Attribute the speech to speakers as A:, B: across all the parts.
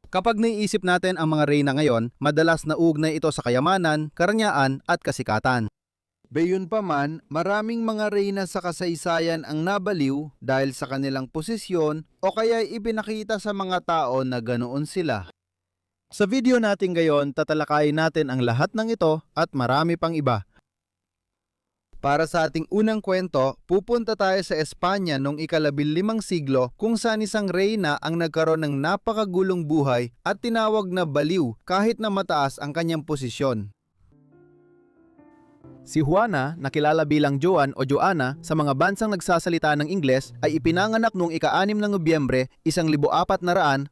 A: Kapag naiisip natin ang mga reyna ngayon, madalas nauugnay ito sa kayamanan, karangyaan at kasikatan. Gayunpaman, maraming mga reyna sa kasaysayan ang nabaliw dahil sa kanilang posisyon o kaya ipinakita sa mga tao na ganoon sila. Sa video natin ngayon, tatalakayin natin ang lahat ng ito at marami pang iba. Para sa ating unang kwento, pupunta tayo sa Espanya noong ika-15 siglo kung saan isang reyna ang nagkaroon ng napakagulong buhay at tinawag na baliw kahit na mataas ang kanyang posisyon. Si Juana, na kilala bilang Joan o Joanna sa mga bansang nagsasalita ng Ingles, ay ipinanganak noong ika-6 ng Nobyembre 1479.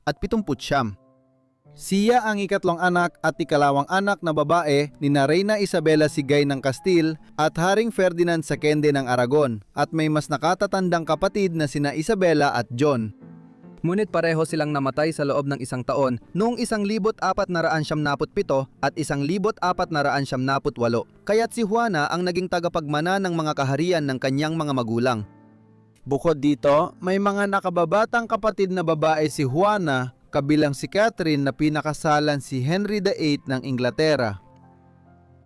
A: Siya ang ikatlong anak at ikalawang anak na babae ni Reyna Isabela Sigay ng Castile at Haring Ferdinand II ng Aragon at may mas nakatatandang kapatid na sina Isabela at John. Ngunit pareho silang namatay sa loob ng isang taon noong 1497 at 1498, kaya't si Juana ang naging tagapagmana ng mga kaharian ng kanyang mga magulang. Bukod dito, may mga nakababatang kapatid na babae si Juana, kabilang si Catherine na pinakasalan si Henry VIII ng Inglaterra.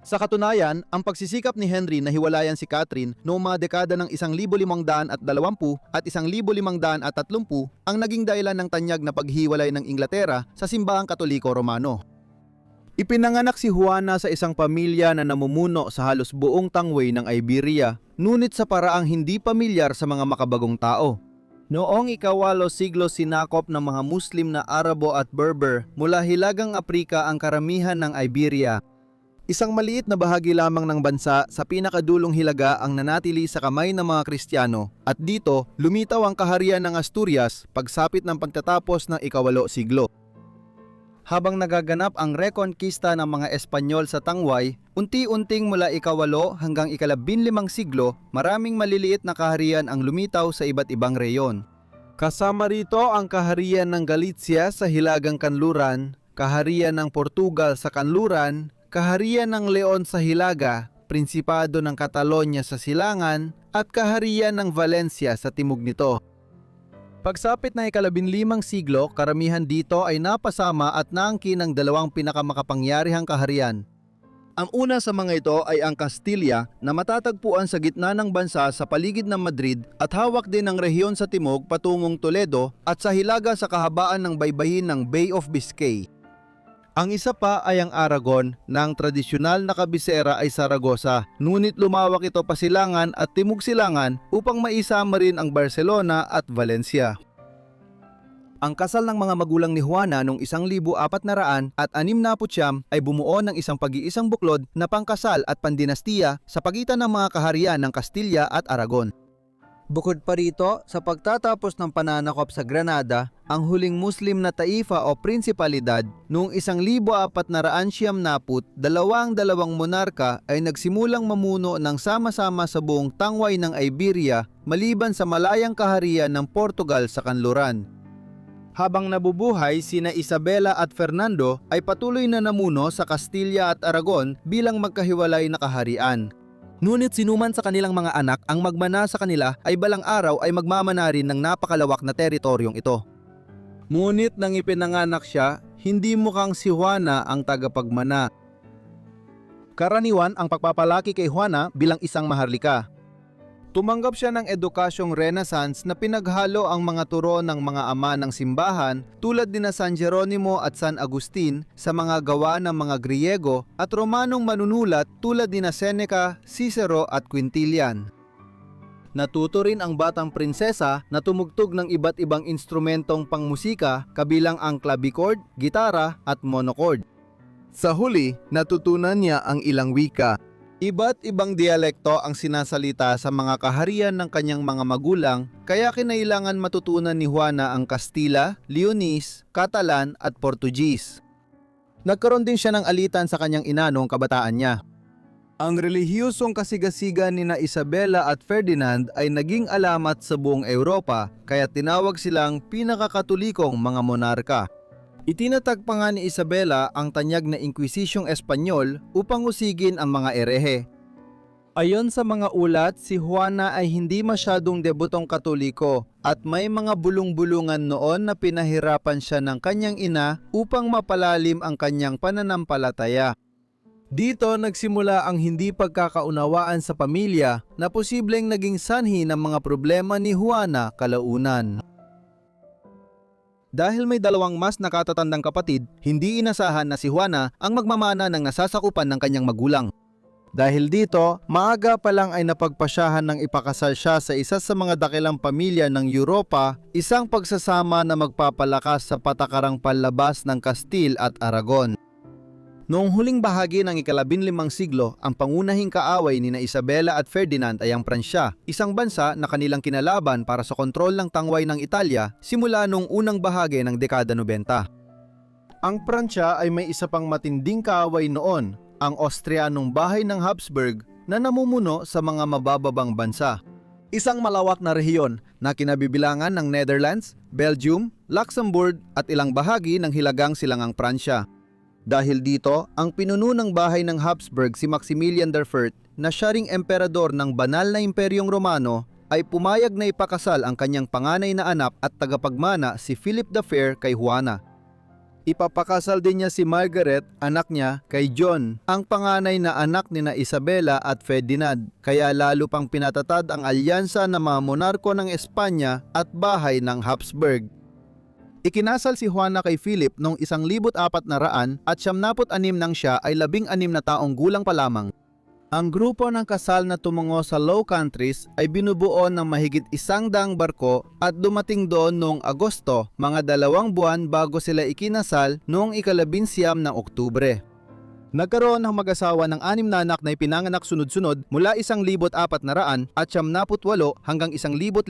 A: Sa katunayan, ang pagsisikap ni Henry na hiwalayan si Catherine noong mga dekada ng 1520 at 1530 ang naging dahilan ng tanyag na paghiwalay ng Inglaterra sa simbahang Katoliko Romano. Ipinanganak si Juana sa isang pamilya na namumuno sa halos buong tangway ng Iberia, ngunit sa paraang hindi pamilyar sa mga makabagong tao. Noong ika-8 siglo sinakop ng mga Muslim na Arabo at Berber mula Hilagang Aprika ang karamihan ng Iberia. Isang maliit na bahagi lamang ng bansa sa pinakadulong hilaga ang nanatili sa kamay ng mga Kristiyano at dito lumitaw ang kaharian ng Asturias pagsapit ng pagtatapos ng ika-8 siglo. Habang nagaganap ang rekonkista ng mga Espanyol sa Tangway, unti-unting mula ika-8 hanggang ika-15 siglo, maraming maliliit na kaharian ang lumitaw sa iba't ibang reyon. Kasama rito ang kaharian ng Galicia sa Hilagang Kanluran, kaharian ng Portugal sa Kanluran, kaharian ng Leon sa Hilaga, Prinsipado ng Catalonia sa Silangan, at kaharian ng Valencia sa timog nito. Pagsapit na ika-15 siglo, karamihan dito ay napasama at naangkin ng dalawang pinakamakapangyarihang kaharian. Ang una sa mga ito ay ang Castilla na matatagpuan sa gitna ng bansa sa paligid ng Madrid at hawak din ng rehiyon sa timog patungong Toledo at sa hilaga sa kahabaan ng baybayin ng Bay of Biscay. Ang isa pa ay ang Aragon na ang tradisyonal na kabisera ay Saragossa, ngunit lumawak ito pa silangan at timog silangan upang maisama rin ang Barcelona at Valencia. Ang kasal ng mga magulang ni Juana noong 1469 ay bumuo ng isang pag-iisang buklod na pangkasal at pandinastiya sa pagitan ng mga kaharian ng Castilla at Aragon. Bukod pa rito, sa pagtatapos ng pananakop sa Granada, ang huling Muslim na taifa o prinsipalidad noong 1492, dalawang monarka ay nagsimulang mamuno ng sama-sama sa buong tangway ng Iberia maliban sa malayang kaharian ng Portugal sa kanluran. Habang nabubuhay, sina Isabela at Fernando ay patuloy na namuno sa Castilla at Aragon bilang magkahiwalay na kaharian. Ngunit sinuman sa kanilang mga anak ang magmana sa kanila ay balang araw ay magmamana rin ng napakalawak na teritoryong ito. Ngunit nang ipinanganak siya, hindi mukhang si Juana ang tagapagmana. Karaniwan ang pagpapalaki kay Juana bilang isang maharlika. Tumanggap siya ng edukasyong Renaissance na pinaghalo ang mga turo ng mga ama ng simbahan tulad ni na San Jeronimo at San Agustin sa mga gawa ng mga Griego at Romanong manunulat tulad ni na Seneca, Cicero at Quintilian. Natuto rin ang batang prinsesa na tumugtog ng iba't ibang instrumentong pangmusika kabilang ang clavichord, gitara at monochord. Sa huli, natutunan niya ang ilang wika. Iba't ibang dialekto ang sinasalita sa mga kaharian ng kanyang mga magulang, kaya kinailangan matutunan ni Juana ang Kastila, Leonese, Catalan at Portuguese. Nagkaroon din siya ng alitan sa kanyang ina noong kabataan niya. Ang relihiyosong kasigasigan ni na Isabela at Ferdinand ay naging alamat sa buong Europa, kaya tinawag silang pinakakatolikong mga monarka. Itinatag pa nga ni Isabela ang tanyag na Inkwisisyong Espanyol upang usigin ang mga erehe. Ayon sa mga ulat, si Juana ay hindi masyadong debutong Katoliko at may mga bulong-bulungan noon na pinahirapan siya ng kanyang ina upang mapalalim ang kanyang pananampalataya. Dito nagsimula ang hindi pagkakaunawaan sa pamilya na posibleng naging sanhi ng mga problema ni Juana kalaunan. Dahil may dalawang mas nakatatandang kapatid, hindi inasahan na si Juana ang magmamana ng nasasakupan ng kanyang magulang. Dahil dito, maaga pa lang ay napagpasyahan ng ipakasal siya sa isa sa mga dakilang pamilya ng Europa, isang pagsasama na magpapalakas sa patakarang panlabas ng Kastil at Aragon. Noong huling bahagi ng ika-15 siglo, ang pangunahing kaaway ni Isabela at Ferdinand ay ang Pransya, isang bansa na kanilang kinalaban para sa kontrol ng tangway ng Italia simula noong unang bahagi ng dekada 90. Ang Pransya ay may isa pang matinding kaaway noon, ang Austrianong bahay ng Habsburg na namumuno sa mga mabababang bansa. Isang malawak na rehiyon na kinabibilangan ng Netherlands, Belgium, Luxembourg at ilang bahagi ng Hilagang Silangang Pransya. Dahil dito, ang pinuno ng bahay ng Habsburg si Maximilian I na siya ring emperador ng banal na Imperyong Romano ay pumayag na ipakasal ang kanyang panganay na anak at tagapagmana si Philip the Fair kay Juana. Ipapakasal din niya si Margaret, anak niya, kay John, ang panganay na anak ni Isabela at Ferdinand, kaya lalo pang pinatatad ang alyansa ng mga monarko ng Espanya at bahay ng Habsburg. Ikinasal si Juana kay Philip noong 1400 at 76 nang siya ay 16 na taong gulang pa lamang. Ang grupo ng kasal na tumungo sa Low Countries ay binubuo ng mahigit 100 barko at dumating doon noong Agosto, mga 2 buwan bago sila ikinasal noong ika-19 ng Oktubre. Nagkaroon ng mag-asawa ng 6 na anak na ipinanganak sunod-sunod mula 1,400 at 78 hanggang 1,507.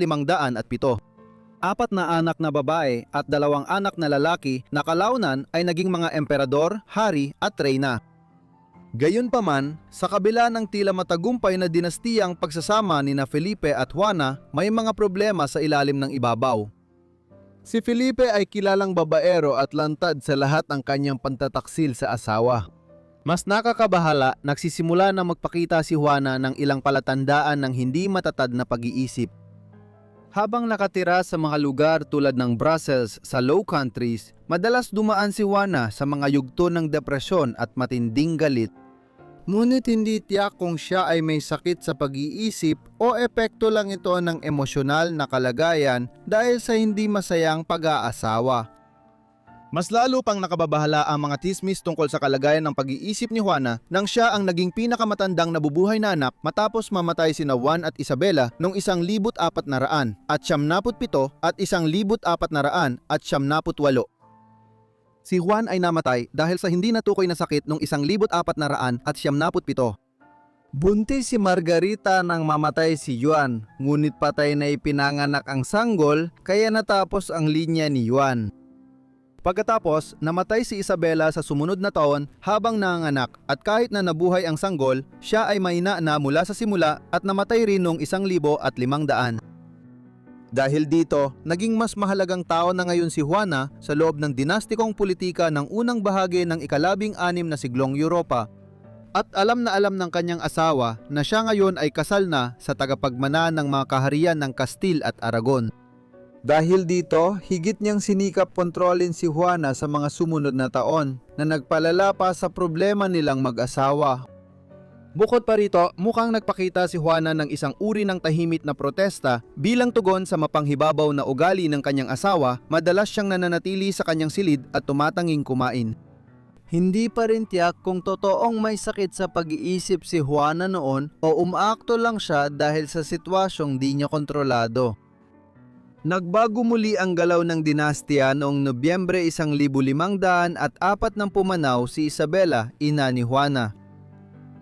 A: 4 na anak na babae at 2 anak na lalaki na kalaunan ay naging mga emperador, hari at reyna. Gayunpaman, sa kabila ng tila matagumpay na dinastiyang pagsasama ni Felipe at Juana, may mga problema sa ilalim ng ibabaw. Si Felipe ay kilalang babaero at lantad sa lahat ng kanyang pantataksil sa asawa. Mas nakakabahala, nagsisimula na magpakita si Juana ng ilang palatandaan ng hindi matatag na pag-iisip. Habang nakatira sa mga lugar tulad ng Brussels sa Low Countries, madalas dumaan si Juana sa mga yugto ng depresyon at matinding galit. Ngunit hindi tiyak kung siya ay may sakit sa pag-iisip o epekto lang ito ng emosyonal na kalagayan dahil sa hindi masayang pag-aasawa. Mas lalo pang nakababahala ang mga tismis tungkol sa kalagayan ng pag-iisip ni Juana nang siya ang naging pinakamatandang nabubuhay na anak matapos mamatay sina Juan at Isabela noong 1400 at 77 at 1400 at 78. Si Juan ay namatay dahil sa hindi natukoy na sakit noong 1400 at 77. Buntis si Margarita nang mamatay si Juan, ngunit patay na ipinanganak ang sanggol kaya natapos ang linya ni Juan. Pagkatapos, namatay si Isabela sa sumunod na taon habang nanganganak at kahit na nabuhay ang sanggol, siya ay mahina na mula sa simula at namatay rin noong 1500. Dahil dito, naging mas mahalagang tao na ngayon si Juana sa loob ng dinastikong politika ng unang bahagi ng ika-16 na siglong Europa. At alam na alam ng kanyang asawa na siya ngayon ay kasal na sa tagapagmana ng mga kaharian ng Kastil at Aragon. Dahil dito, higit niyang sinikap kontrolin si Juana sa mga sumunod na taon na nagpalala pa sa problema nilang mag-asawa. Bukod pa rito, mukhang nagpakita si Juana ng isang uri ng tahimik na protesta bilang tugon sa mapanghibabaw na ugali ng kanyang asawa, madalas siyang nananatili sa kanyang silid at tumatanging kumain. Hindi pa rin tiyak kung totoong may sakit sa pag-iisip si Juana noon o umaakto lang siya dahil sa sitwasyong di niya kontrolado. Nagbago muli ang galaw ng dinastya noong Nobyembre 1500 at 4 nang pumanaw si Isabela, ina ni Juana.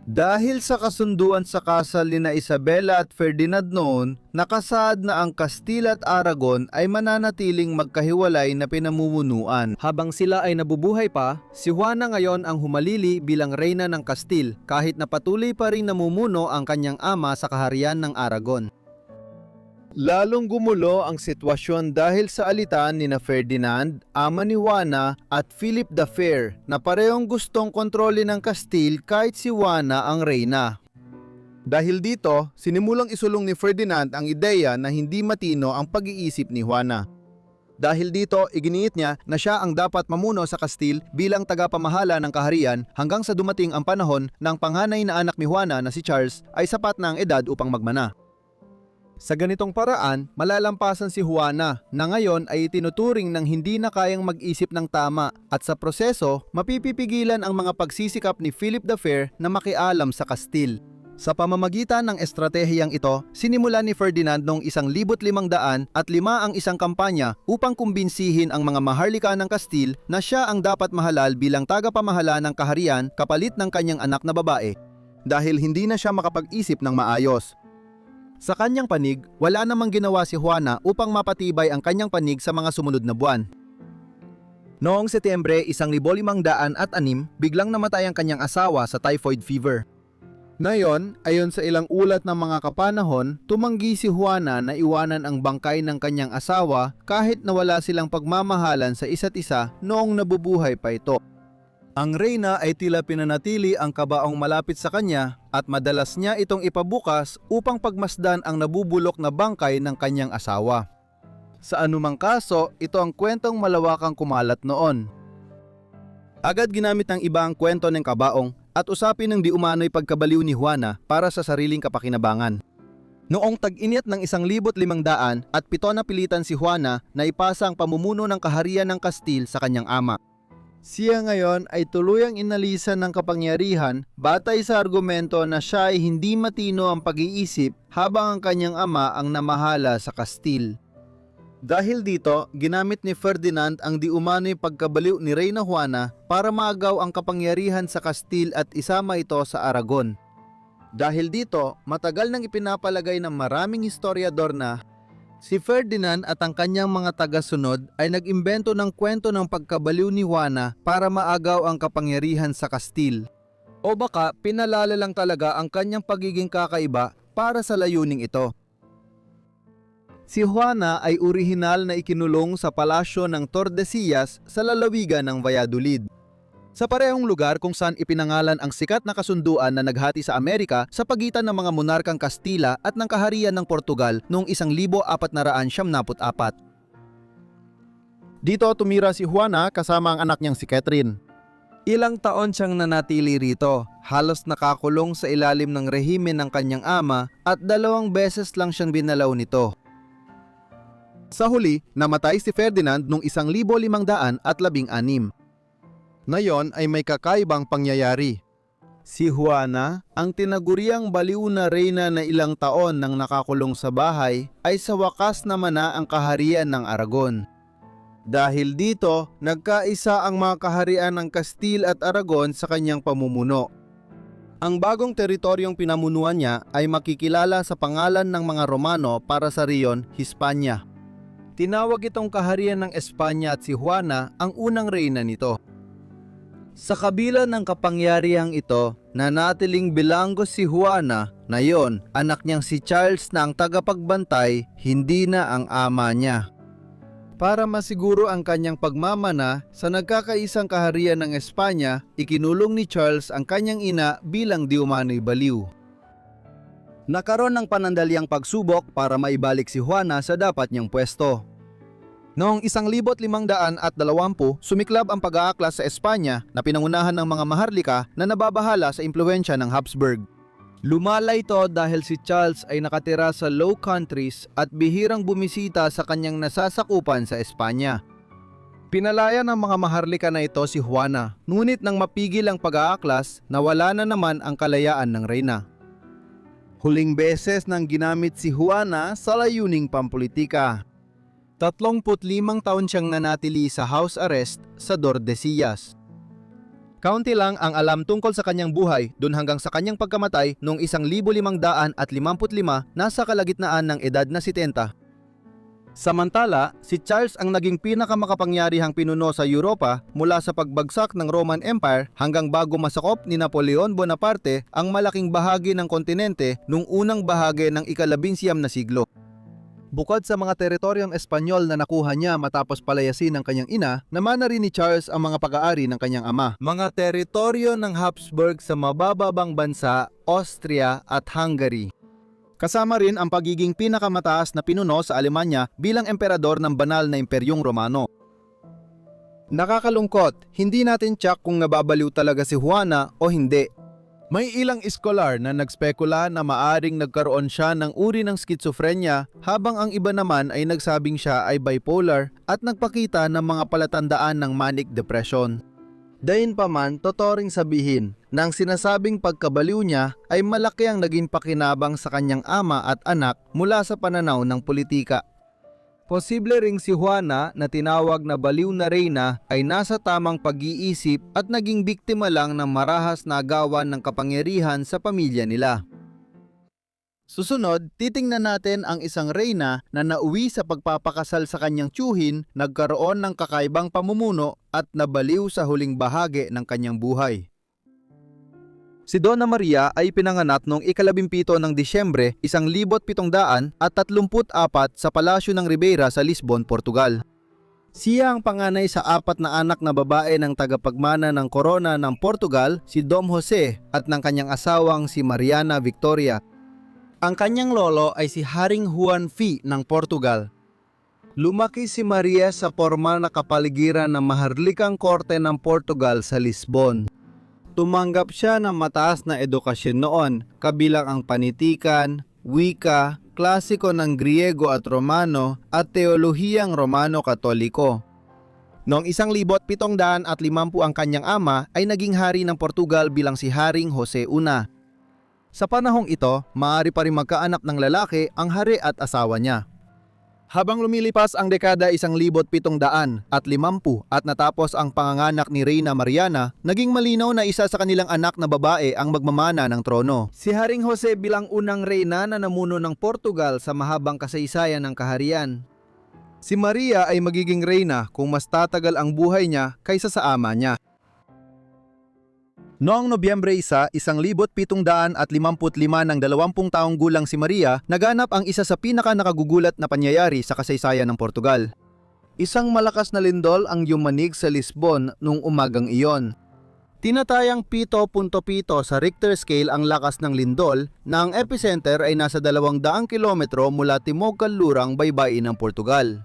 A: Dahil sa kasunduan sa kasal ni Isabela at Ferdinand noon, nakasaad na ang Kastil at Aragon ay mananatiling magkahiwalay na pinamumunuan. Habang sila ay nabubuhay pa, si Juana ngayon ang humalili bilang reyna ng Kastil kahit na patuloy pa rin namumuno ang kanyang ama sa kaharian ng Aragon. Lalong gumulo ang sitwasyon dahil sa alitan ni Ferdinand, ama ni Juana at Philip the Fair na parehong gustong kontrolin ng Kastil kahit si Juana ang reyna. Dahil dito, sinimulang isulong ni Ferdinand ang ideya na hindi matino ang pag-iisip ni Juana. Dahil dito, iginiit niya na siya ang dapat mamuno sa Kastil bilang tagapamahala ng kaharian hanggang sa dumating ang panahon ng panganay na anak ni Juana na si Charles ay sapat na ang edad upang magmana. Sa ganitong paraan, malalampasan si Juana na ngayon ay itinuturing ng hindi na kayang mag-isip ng tama at sa proseso, mapipipigilan ang mga pagsisikap ni Philip the Fair na makialam sa Kastil. Sa pamamagitan ng estratehiyang ito, sinimulan ni Ferdinand noong 1505 ang isang kampanya upang kumbinsihin ang mga maharlika ng Kastil na siya ang dapat mahalal bilang tagapamahala ng kaharian kapalit ng kanyang anak na babae, dahil hindi na siya makapag-isip ng maayos. Sa kanyang panig, wala namang ginawa si Juana upang mapatibay ang kanyang panig sa mga sumunod na buwan. Noong Setyembre 1506, biglang namatay ang kanyang asawa sa typhoid fever. Ngayon, ayon sa ilang ulat ng mga kapanahon, tumanggi si Juana na iwanan ang bangkay ng kanyang asawa kahit na wala silang pagmamahalan sa isa't isa noong nabubuhay pa ito. Ang reyna ay tila pinanatili ang kabaong malapit sa kanya at madalas niya itong ipabukas upang pagmasdan ang nabubulok na bangkay ng kanyang asawa. Sa anumang kaso, ito ang kwentong malawakang kumalat noon. Agad ginamit ng iba ang kwento ng kabaong at usapin ng di umano'y pagkabaliw ni Juana para sa sariling kapakinabangan. Noong tag-init ng 1507 napilitan si Juana na ipasa ang pamumuno ng kaharian ng Kastil sa kanyang ama. Siya ngayon ay tuluyang inalisan ng kapangyarihan batay sa argumento na siya ay hindi matino ang pag-iisip habang ang kanyang ama ang namahala sa Kastil. Dahil dito, ginamit ni Ferdinand ang di umano'y pagkabaliw ni Reyna Juana para maagaw ang kapangyarihan sa Kastil at isama ito sa Aragon. Dahil dito, matagal nang ipinapalagay ng maraming historiador na si Ferdinand at ang kanyang mga tagasunod ay nag-imbento ng kwento ng pagkabaliw ni Juana para maagaw ang kapangyarihan sa Kastil. O baka pinalala lang talaga ang kanyang pagiging kakaiba para sa layuning ito. Si Juana ay orihinal na ikinulong sa palasyo ng Tordesillas sa lalawigan ng Valladolid. Sa parehong lugar kung saan ipinangalan ang sikat na kasunduan na naghati sa Amerika sa pagitan ng mga monarkang Kastila at ng kaharian ng Portugal noong 1474. Dito tumira si Juana kasama ang anak niyang si Catherine. Ilang taon siyang nanatili rito, halos nakakulong sa ilalim ng rehimen ng kanyang ama at 2 beses lang siyang binalaw nito. Sa huli, namatay si Ferdinand noong 1516. Ngayon ay may kakaibang pangyayari. Si Juana, ang tinaguriang baliw na reyna na ilang taon nang nakakulong sa bahay, ay sa wakas naman na ang kaharian ng Aragon. Dahil dito, nagkaisa ang mga kaharian ng Kastil at Aragon sa kanyang pamumuno. Ang bagong teritoryong pinamunuan niya ay makikilala sa pangalan ng mga Romano para sa rehiyon Hispania. Tinawag itong kaharian ng Espanya at si Juana ang unang reyna nito. Sa kabila ng kapangyarihang ito, nanatiling bilanggo si Juana na yon, anak niyang si Charles na ang tagapagbantay, hindi na ang ama niya. Para masiguro ang kanyang pagmamana sa nagkakaisang kaharian ng Espanya, ikinulong ni Charles ang kanyang ina bilang di umano'y baliw. Nakaroon ng panandaliang pagsubok para maibalik si Juana sa dapat niyang pwesto. Noong 1520, sumiklab ang pag-aaklas sa Espanya na pinangunahan ng mga maharlika na nababahala sa impluwensya ng Habsburg. Lumala ito dahil si Charles ay nakatira sa Low Countries at bihirang bumisita sa kanyang nasasakupan sa Espanya. Pinalaya ng mga maharlika na ito si Juana, ngunit nang mapigil ang pag-aaklas, nawala na naman ang kalayaan ng reyna. Huling beses nang ginamit si Juana sa layuning pampulitika. 35 taon siyang nanatili sa house arrest sa Tordesillas. Kaunti lang ang alam tungkol sa kanyang buhay dun hanggang sa kanyang pagkamatay noong 1555, nasa kalagitnaan ng edad na 70. Samantala, si Charles ang naging pinakamakapangyarihang pinuno sa Europa mula sa pagbagsak ng Roman Empire hanggang bago masakop ni Napoleon Bonaparte ang malaking bahagi ng kontinente noong unang bahagi ng ika-19 na siglo. Bukod sa mga teritoryong Espanyol na nakuha niya matapos palayasin ng kanyang ina, namana rin ni Charles ang mga pag-aari ng kanyang ama. Mga teritoryo ng Habsburg sa mabababang bansa, Austria at Hungary. Kasama rin ang pagiging pinakamataas na pinuno sa Alemanya bilang emperador ng banal na Imperyong Romano. Nakakalungkot, hindi natin tiyak kung nababaliw talaga si Juana o hindi. May ilang iskolar na nagspekula na maaring nagkaroon siya ng uri ng schizophrenia habang ang iba naman ay nagsabing siya ay bipolar at nagpakita ng mga palatandaan ng manic depression. Dayunpaman, totoo ring sabihin na ang sinasabing pagkabaliw niya ay malaki ang naging pakinabang sa kanyang ama at anak mula sa pananaw ng politika. Posible ring si Juana na tinawag na baliw na reyna ay nasa tamang pag-iisip at naging biktima lang ng marahas na agawan ng kapangyarihan sa pamilya nila. Susunod, titingnan natin ang isang reyna na nauwi sa pagpapakasal sa kanyang tiyuhin, nagkaroon ng kakaibang pamumuno at nabaliw sa huling bahagi ng kanyang buhay. Si Donna Maria ay pinanganak noong 17 ng Disyembre 1734 sa palasyo ng Ribeira sa Lisbon, Portugal. Siya ang panganay sa 4 na anak na babae ng tagapagmana ng korona ng Portugal, si Dom Jose, at ng kanyang asawang si Mariana Victoria. Ang kanyang lolo ay si Haring Juan V ng Portugal. Lumaki si Maria sa formal na kapaligiran ng maharlikang korte ng Portugal sa Lisbon. Tumanggap siya ng mataas na edukasyon noon, kabilang ang panitikan, wika, klasiko ng Griego at Romano at teolohiyang Romano-Katoliko. Noong 1750 ang kanyang ama ay naging hari ng Portugal bilang si Haring Jose I. Sa panahong ito, maaari pa rin magkaanak ng lalaki ang hari at asawa niya. Habang lumilipas ang dekada 1750 at natapos ang panganganak ni Reyna Mariana, naging malinaw na isa sa kanilang anak na babae ang magmamana ng trono. Si Haring Jose bilang unang reyna na namuno ng Portugal sa mahabang kasaysayan ng kaharian. Si Maria ay magiging reyna kung mas tatagal ang buhay niya kaysa sa ama niya. Noong Nobyembre 1, 1755 ng 20 taong gulang si Maria, naganap ang isa sa pinaka-nakagugulat na pangyayari sa kasaysayan ng Portugal. Isang malakas na lindol ang yumanig sa Lisbon noong umagang iyon. Tinatayang 7.7 sa Richter scale ang lakas ng lindol na ang epicenter ay nasa 200 kilometro mula timog kanlurang baybayin ng Portugal.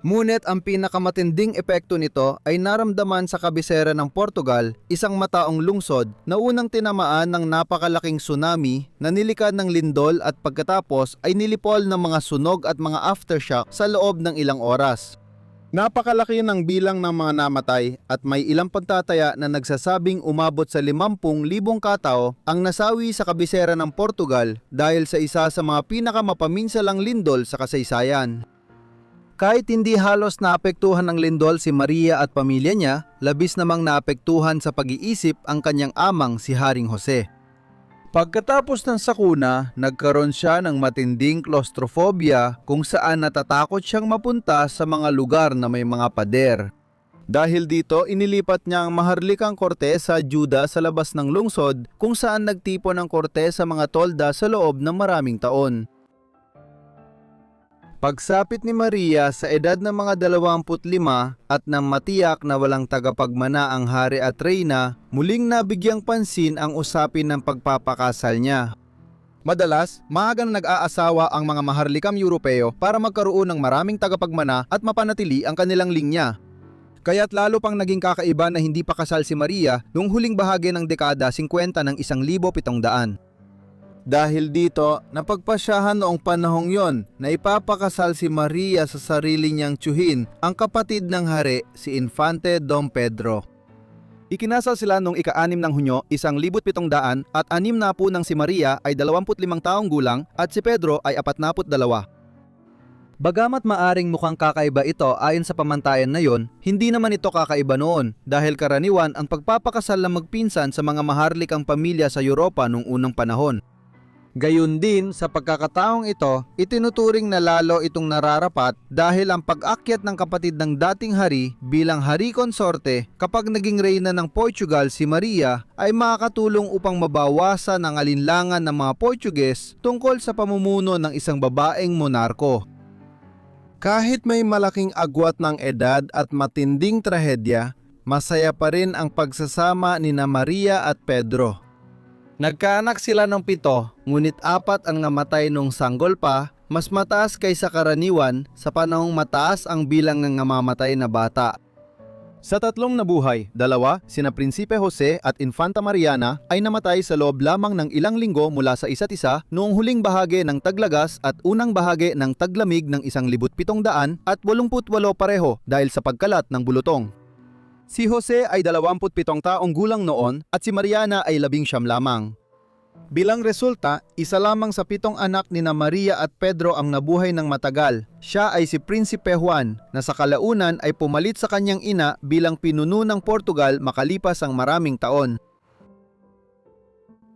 A: Ngunit ang pinakamatinding epekto nito ay naramdaman sa kabisera ng Portugal, isang mataong lungsod na unang tinamaan ng napakalaking tsunami na nilikad ng lindol at pagkatapos ay nilipol ng mga sunog at mga aftershock sa loob ng ilang oras. Napakalaki ng bilang ng mga namatay at may ilang pagtataya na nagsasabing umabot sa 50,000 katao ang nasawi sa kabisera ng Portugal dahil sa isa sa mga pinakamapaminsalang lindol sa kasaysayan. Kahit hindi halos naapektuhan ng lindol si Maria at pamilya niya, labis namang naapektuhan sa pag-iisip ang kanyang amang si Haring Jose. Pagkatapos ng sakuna, nagkaroon siya ng matinding claustrophobia kung saan natatakot siyang mapunta sa mga lugar na may mga pader. Dahil dito, inilipat niya ang maharlikang korte sa Juda sa labas ng lungsod kung saan nagtipon ang korte sa mga tolda sa loob ng maraming taon. Pagsapit ni Maria sa edad ng mga 25 at nang matiyak na walang tagapagmana ang hari at reyna, muling nabigyang pansin ang usapin ng pagpapakasal niya. Madalas, maagang nag-aasawa ang mga maharlikang Europeo para magkaroon ng maraming tagapagmana at mapanatili ang kanilang linya. Kaya't lalo pang naging kakaiba na hindi pa kasal si Maria noong huling bahagi ng dekada 50 ng 1700. Dahil dito, napagpasyahan noong panahong yon na ipapakasal si Maria sa sarili niyang tiyuhin, ang kapatid ng hari, si Infante Dom Pedro. Ikinasal sila noong ika-6 ng Hunyo, 1700 at 6 na po ng si Maria ay 25 taong gulang at si Pedro ay 42. Bagamat maaring mukhang kakaiba ito ayon sa pamantayan na yon, hindi naman ito kakaiba noon dahil karaniwan ang pagpapakasal ng magpinsan sa mga maharlikang pamilya sa Europa noong unang panahon. Gayun din, sa pagkakataong ito, itinuturing na lalo itong nararapat dahil ang pag-akyat ng kapatid ng dating hari bilang hari konsorte kapag naging reyna ng Portugal si Maria ay makakatulong upang mabawasan ang alinlangan ng mga Portuges tungkol sa pamumuno ng isang babaeng monarko. Kahit may malaking agwat ng edad at matinding trahedya, masaya pa rin ang pagsasama nina Maria at Pedro. Nagkaanak sila ng 7, ngunit 4 ang namatay nung sanggol pa, mas mataas kaysa karaniwan sa panahong mataas ang bilang ng namamatay na bata. Sa 3 nabuhay, 2, sina Prinsipe Jose at Infanta Mariana ay namatay sa loob lamang ng ilang linggo mula sa isa't isa noong huling bahagi ng taglagas at unang bahagi ng taglamig ng 1700 at 88 pareho dahil sa pagkalat ng bulutong. Si Jose ay 27 taong gulang noon at si Mariana ay 19 lamang. Bilang resulta, isa lamang sa 7 anak ni Maria at Pedro ang nabuhay ng matagal. Siya ay si Prinsipe Juan na sa kalaunan ay pumalit sa kanyang ina bilang pinuno ng Portugal makalipas ang maraming taon.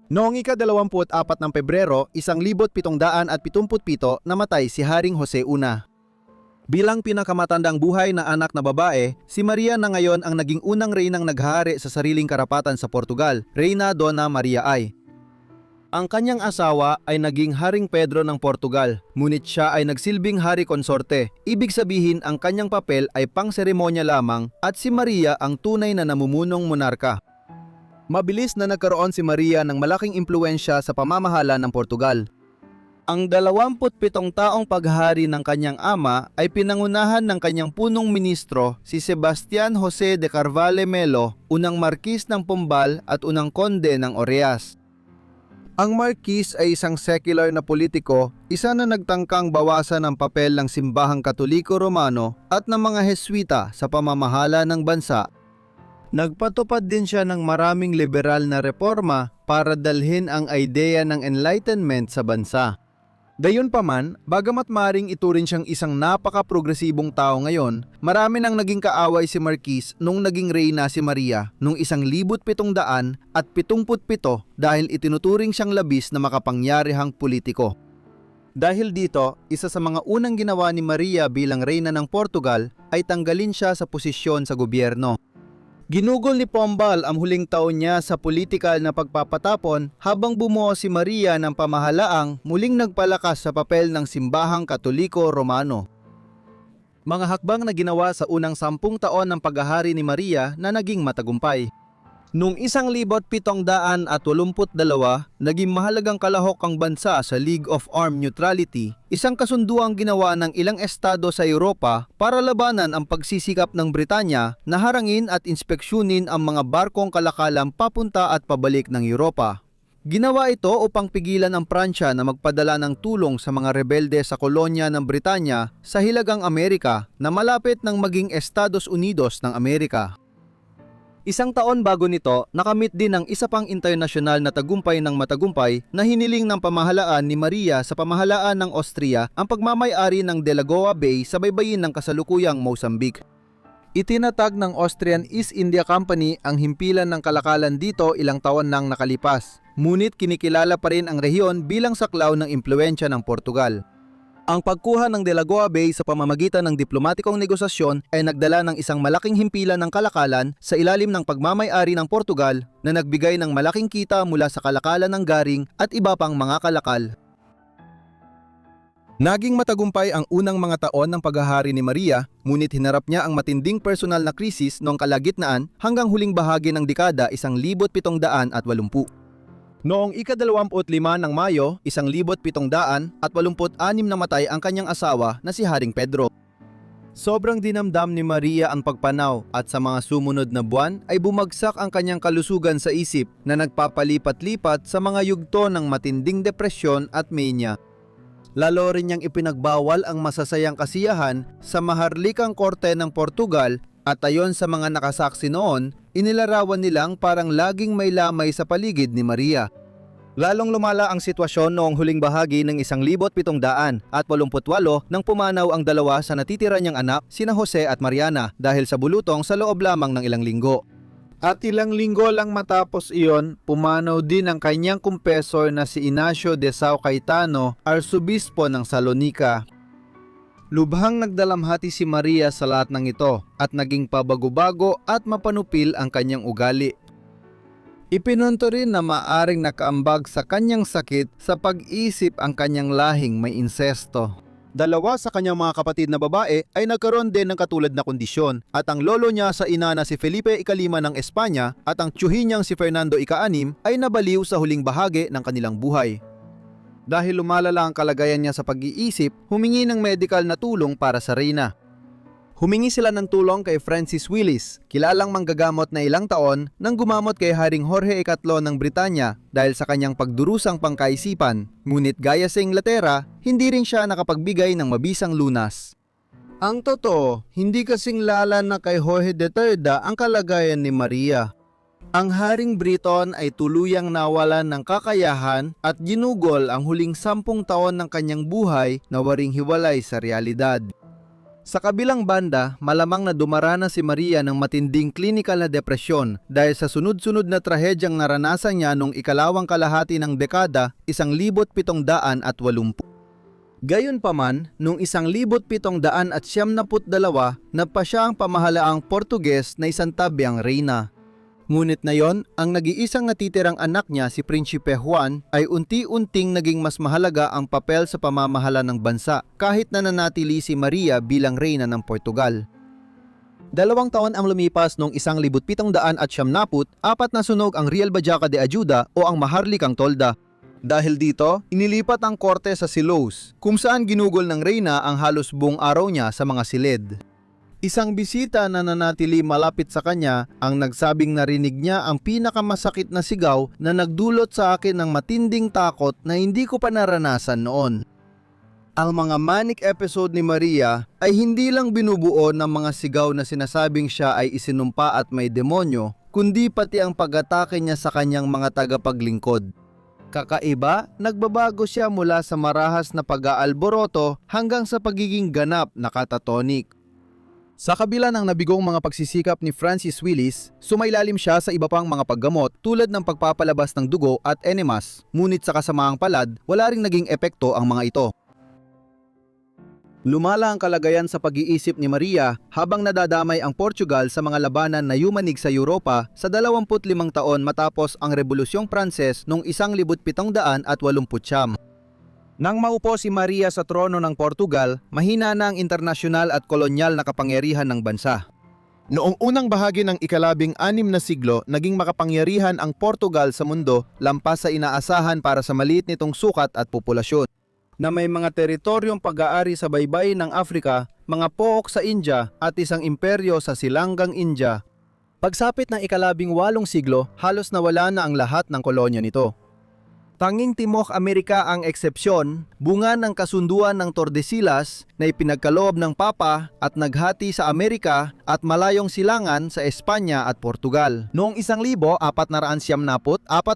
A: Noong ika-24 ng Pebrero, 1777 namatay si Haring Jose I. Bilang pinakamatandang buhay na anak na babae, si Maria na ngayon ang naging unang reynang naghahari sa sariling karapatan sa Portugal, Reyna Dona Maria I. Ang kanyang asawa ay naging Haring Pedro ng Portugal, ngunit siya ay nagsilbing hari konsorte. Ibig sabihin ang kanyang papel ay pang-seremonya lamang at si Maria ang tunay na namumunong monarka. Mabilis na nagkaroon si Maria ng malaking impluensya sa pamamahala ng Portugal. Ang 27 taong paghahari ng kanyang ama ay pinangunahan ng kanyang punong ministro si Sebastian Jose de Carvalho Melo, unang Marquis ng Pombal at unang Konde ng Oreas. Ang Marquis ay isang secular na politiko, isa na nagtangkang bawasan ang papel ng simbahang Katoliko Romano at ng mga Heswita sa pamamahala ng bansa. Nagpatupad din siya ng maraming liberal na reforma para dalhin ang ideya ng Enlightenment sa bansa. Gayunpaman, bagamat maring ituring siyang isang napaka-progresibong tao ngayon, marami nang naging kaaway si Marquis nung naging reyna si Maria noong 1777 dahil itinuturing siyang labis na makapangyarihang politiko. Dahil dito, isa sa mga unang ginawa ni Maria bilang reyna ng Portugal ay tanggalin siya sa posisyon sa gobyerno. Ginugol ni Pombal ang huling taon niya sa politikal na pagpapatapon habang bumuo si Maria ng pamahalaang muling nagpalakas sa papel ng simbahang Katoliko Romano. Mga hakbang na ginawa sa unang 10 taon ng paghahari ni Maria na naging matagumpay. Noong 1782, naging mahalagang kalahok ang bansa sa League of Armed Neutrality, isang kasunduang ginawa ng ilang estado sa Europa para labanan ang pagsisikap ng Britanya na harangin at inspeksyonin ang mga barkong kalakalang papunta at pabalik ng Europa. Ginawa ito upang pigilan ang Pransya na magpadala ng tulong sa mga rebelde sa kolonya ng Britanya sa Hilagang Amerika na malapit ng maging Estados Unidos ng Amerika. Isang taon bago nito, nakamit din ang isa pang internasyonal na tagumpay ng matagumpay na hiniling ng pamahalaan ni Maria sa pamahalaan ng Austria ang pagmamay-ari ng Delagoa Bay sa baybayin ng kasalukuyang Mozambique. Itinatag ng Austrian East India Company ang himpilan ng kalakalan dito ilang taon nang nakalipas, ngunit kinikilala pa rin ang rehiyon bilang saklaw ng impluwensya ng Portugal. Ang pagkuha ng Delagoa Bay sa pamamagitan ng diplomatikong negosasyon ay nagdala ng isang malaking himpilan ng kalakalan sa ilalim ng pagmamay-ari ng Portugal na nagbigay ng malaking kita mula sa kalakalan ng Garing at iba pang mga kalakal. Naging matagumpay ang unang mga taon ng paghahari ni Maria, ngunit hinarap niya ang matinding personal na krisis noong kalagitnaan hanggang huling bahagi ng dekada 1780. Noong ika-25 ng Mayo, 1786 namatay ang kanyang asawa na si Haring Pedro. Sobrang dinamdam ni Maria ang pagpanaw at sa mga sumunod na buwan ay bumagsak ang kanyang kalusugan sa isip na nagpapalipat-lipat sa mga yugto ng matinding depresyon at mania. Lalo rin niyang ipinagbawal ang masasayang kasiyahan sa maharlikang korte ng Portugal at ayon sa mga nakasaksi noon, inilarawan nilang parang laging may lamay sa paligid ni Maria. Lalong lumala ang sitwasyon noong huling bahagi ng 1788 nang pumanaw ang dalawa sa natitira niyang anak, sina Jose at Mariana, dahil sa bulutong sa loob lamang ng ilang linggo. At ilang linggo lang matapos iyon, pumanaw din ang kanyang kumpesor na si Ignacio de Sao Cayetano, Arsobispo ng Salonika. Lubhang nagdalamhati si Maria sa lahat ng ito at naging pabago-bago at mapanupil ang kanyang ugali. Ipinunto rin na maaring nakaambag sa kanyang sakit sa pag-isip ang kanyang lahing may insesto. Dalawa sa kanyang mga kapatid na babae ay nagkaroon din ng katulad na kondisyon at ang lolo niya sa ina na si Felipe Ikalima ng Espanya at ang tiyuhin niyang si Fernando Ika-6 ay nabaliw sa huling bahagi ng kanilang buhay. Dahil lumalala ang kalagayan niya sa pag-iisip, humingi ng medical na tulong para sa reyna. Humingi sila ng tulong kay Francis Willis, kilalang manggagamot na ilang taon nang gumamot kay Haring Jorge III ng Britanya dahil sa kanyang pagdurusang pangkaisipan. Ngunit gaya sa Inglaterra, hindi rin siya nakapagbigay ng mabisang lunas. Ang totoo, hindi kasing lala na kay Jorge III ang kalagayan ni Maria. Ang Haring Briton ay tuluyang nawalan ng kakayahan at ginugol ang huling 10 taon ng kanyang buhay na waring hiwalay sa realidad. Sa kabilang banda, malamang na dumaranas si Maria ng matinding klinikal na depresyon dahil sa sunod-sunod na trahedyang naranasan niya noong ikalawang kalahati ng dekada 1780. Gayunpaman, noong 1772 nagpa siya ang pamahalaang Portuges na isantabi ang reyna. Ngunit na yon, ang nag-iisang natitirang anak niya si Prinsipe Juan ay unti-unting naging mas mahalaga ang papel sa pamamahala ng bansa kahit na nanatili si Maria bilang reyna ng Portugal. 2 taon ang lumipas noong 1770 apat na sunog ang Real Bajaca de Ayuda o ang Maharlikang Tolda. Dahil dito, inilipat ang korte sa Silos kung saan ginugol ng reyna ang halos buong araw niya sa mga silid. Isang bisita na nanatili malapit sa kanya ang nagsabing narinig niya ang pinakamasakit na sigaw na nagdulot sa akin ng matinding takot na hindi ko pa naranasan noon. Ang mga manic episode ni Maria ay hindi lang binubuo ng mga sigaw na sinasabing siya ay isinumpa at may demonyo, kundi pati ang pag-atake niya sa kanyang mga tagapaglingkod. Kakaiba, nagbabago siya mula sa marahas na pag-aalboroto hanggang sa pagiging ganap na catatonic. Sa kabila ng nabigong mga pagsisikap ni Francis Willis, sumailalim siya sa iba pang mga paggamot tulad ng pagpapalabas ng dugo at enemas, ngunit sa kasamaang palad, wala ring naging epekto ang mga ito. Lumala ang kalagayan sa pag-iisip ni Maria habang nadadamay ang Portugal sa mga labanan na yumanig sa Europa sa 25 taon matapos ang Rebolusyong Pranses noong 1789. Nang maupo si Maria sa trono ng Portugal, mahina na ang internasyonal at kolonyal na kapangyarihan ng bansa. Noong unang bahagi ng ika-16 na siglo, naging makapangyarihan ang Portugal sa mundo lampas sa inaasahan para sa maliit nitong sukat at populasyon. Na may mga teritoryong pag-aari sa baybayin ng Afrika, mga pook sa India at isang imperyo sa Silanggang India. Pagsapit ng ika-18 siglo, halos nawala na ang lahat ng kolonya nito. Tanging Timog Amerika ang eksepsyon, bunga ng kasunduan ng Tordesillas na ipinagkaloob ng Papa at naghati sa Amerika at malayong silangan sa Espanya at Portugal. Noong 1494,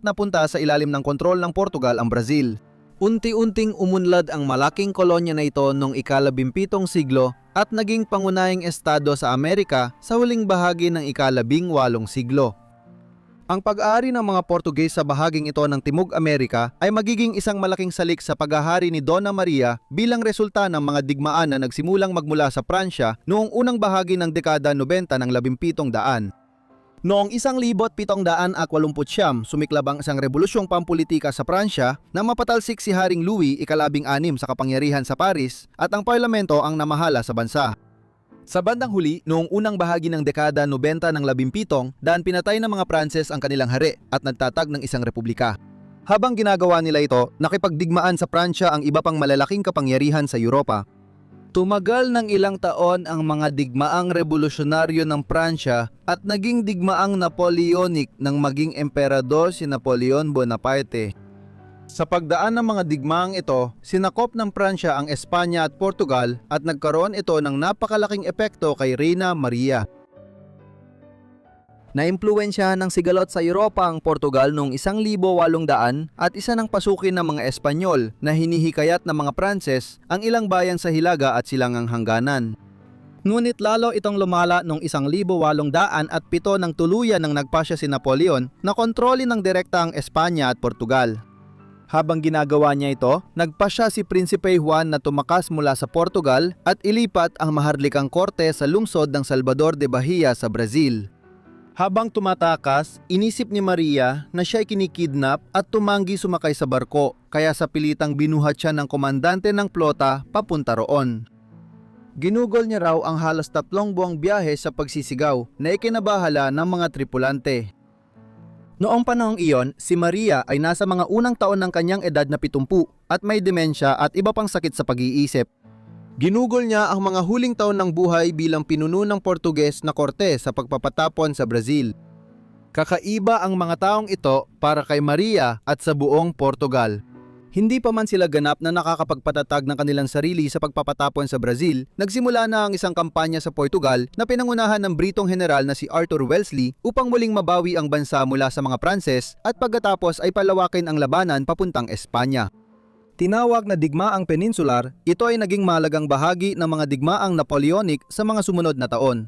A: napunta sa ilalim ng kontrol ng Portugal ang Brazil. Unti-unting umunlad ang malaking kolonya na ito noong ika-17 siglo at naging pangunahing estado sa Amerika sa huling bahagi ng ika-18 siglo. Ang pag-aari ng mga Portuges sa bahaging ito ng Timog Amerika ay magiging isang malaking salik sa paghahari ni Donna Maria bilang resulta ng mga digmaan na nagsimulang magmula sa Pransya noong unang bahagi ng dekada 90 ng 1700. Noong 1789, sumiklab ang isang rebolusyong pampulitika sa Pransya na mapatalsik si Haring Louis ika-16 sa kapangyarihan sa Paris at ang parlamento ang namahala sa bansa. Sa bandang huli, noong unang bahagi ng dekada 90 ng 17, daan pinatay ng mga Pranses ang kanilang hari at nagtatag ng isang republika. Habang ginagawa nila ito, nakipagdigmaan sa Pransya ang iba pang malalaking kapangyarihan sa Europa. Tumagal ng ilang taon ang mga digmaang revolusyonaryo ng Pransya at naging digmaang Napoleonic nang maging emperador si Napoleon Bonaparte. Sa pagdaan ng mga digmaang ito, sinakop ng Pransya ang Espanya at Portugal at nagkaroon ito ng napakalaking epekto kay Reyna Maria. Naimpluwensyahan ng sigalot sa Europa ang Portugal noong 1800 at isa ng pasukin ng mga Espanyol na hinihikayat ng mga Pranses ang ilang bayan sa Hilaga at Silangang Hangganan. Ngunit lalo itong lumala noong 1807 nang tuluyan ng nagpasya si Napoleon na kontrolin ng direkta ang Espanya at Portugal. Habang ginagawa niya ito, nagpasya si Prinsipe Juan na tumakas mula sa Portugal at ilipat ang Maharlikang Korte sa lungsod ng Salvador de Bahia sa Brazil. Habang tumatakas, inisip ni Maria na siya ay kinikidnap at tumanggi sumakay sa barko, kaya sa pilitang binuhat siya ng komandante ng plota papunta roon. Ginugol niya raw ang halos 3 buwang biyahe sa pagsisigaw na ikinabahala ng mga tripulante. Noong panahong iyon, si Maria ay nasa mga unang taon ng kanyang edad na 70 at may demensya at iba pang sakit sa pag-iisip. Ginugol niya ang mga huling taon ng buhay bilang pinuno ng Portuges na korte sa pagpapatapon sa Brazil. Kakaiba ang mga taong ito para kay Maria at sa buong Portugal. Hindi pa man sila ganap na nakakapagpatatag ng kanilang sarili sa pagpapatapon sa Brazil, nagsimula na ang isang kampanya sa Portugal na pinangunahan ng Britong general na si Arthur Wellesley upang muling mabawi ang bansa mula sa mga Pranses at pagkatapos ay palawakin ang labanan papuntang Espanya. Tinawag na Digmaang Peninsular, ito ay naging mahalagang bahagi ng mga digmaang Napoleonic sa mga sumunod na taon.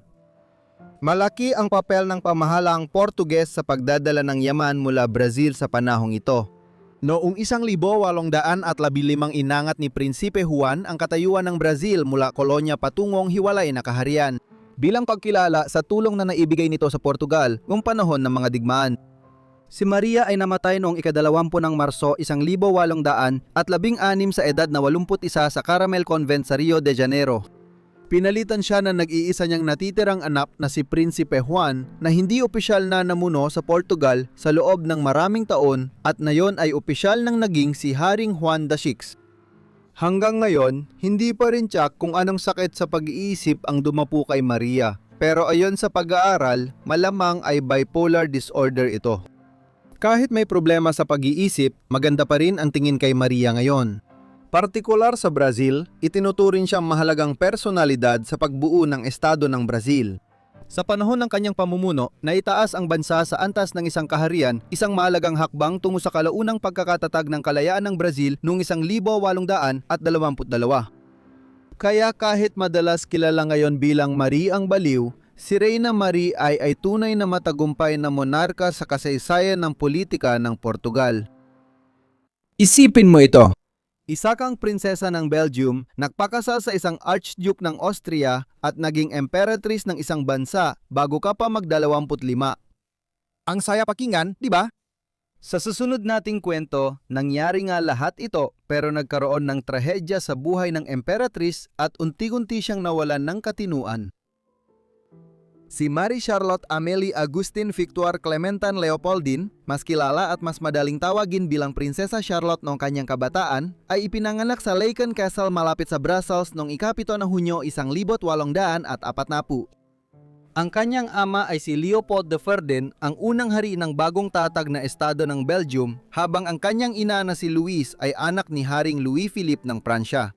A: Malaki ang papel ng pamahalaang Portuges sa pagdadala ng yaman mula Brazil sa panahong ito. Noong 1815 inangat ni Prinsipe Juan ang katayuan ng Brazil mula kolonya patungong hiwalay na kaharian, bilang pagkilala sa tulong na naibigay nito sa Portugal noong panahon ng mga digmaan. Si Maria ay namatay noong ika-20 ng Marso 1816 sa edad na 81 sa Caramel Convent sa Rio de Janeiro. Pinalitan siya ng nag-iisa niyang natitirang anak na si Prinsipe Juan na hindi opisyal na namuno sa Portugal sa loob ng maraming taon at nayon ay opisyal nang naging si Haring Juan VI. Hanggang ngayon, hindi pa rin tiyak kung anong sakit sa pag-iisip ang dumapo kay Maria. Pero ayon sa pag-aaral, malamang ay bipolar disorder ito. Kahit may problema sa pag-iisip, maganda pa rin ang tingin kay Maria ngayon. Partikular sa Brazil, itinuturing siyang mahalagang personalidad sa pagbuo ng estado ng Brazil. Sa panahon ng kanyang pamumuno, naitaas ang bansa sa antas ng isang kaharian, isang mahalagang hakbang tungo sa kalaunang pagkakatatag ng kalayaan ng Brazil noong 1822. Kaya kahit madalas kilala ngayon bilang Marie ang Baliw, si Reyna Marie ay tunay na matagumpay na monarka sa kasaysayan ng politika ng Portugal. Isipin mo ito. Isa kang prinsesa ng Belgium, nagpakasal sa isang Archduke ng Austria at naging emperatris ng isang bansa bago ka pa mag-25. Ang saya pakinggan, di ba? Sa susunod nating kwento, nangyari nga lahat ito pero nagkaroon ng trahedya sa buhay ng emperatris at unti-unti siyang nawalan ng katinuan. Si Marie Charlotte Amélie Augustine Victoire Clementine Leopoldine, mas kilala at mas madaling tawagin bilang Prinsesa Charlotte noong kanyang kabataan, ay ipinanganak sa Laeken Castle malapit sa Brussels noong ika-7 ng Hunyo 1840. Ang kanyang ama ay si Leopold de Verden, ang unang hari ng bagong tatag na estado ng Belgium, habang ang kanyang ina na si Louise ay anak ni Haring Louis Philippe ng Pransya.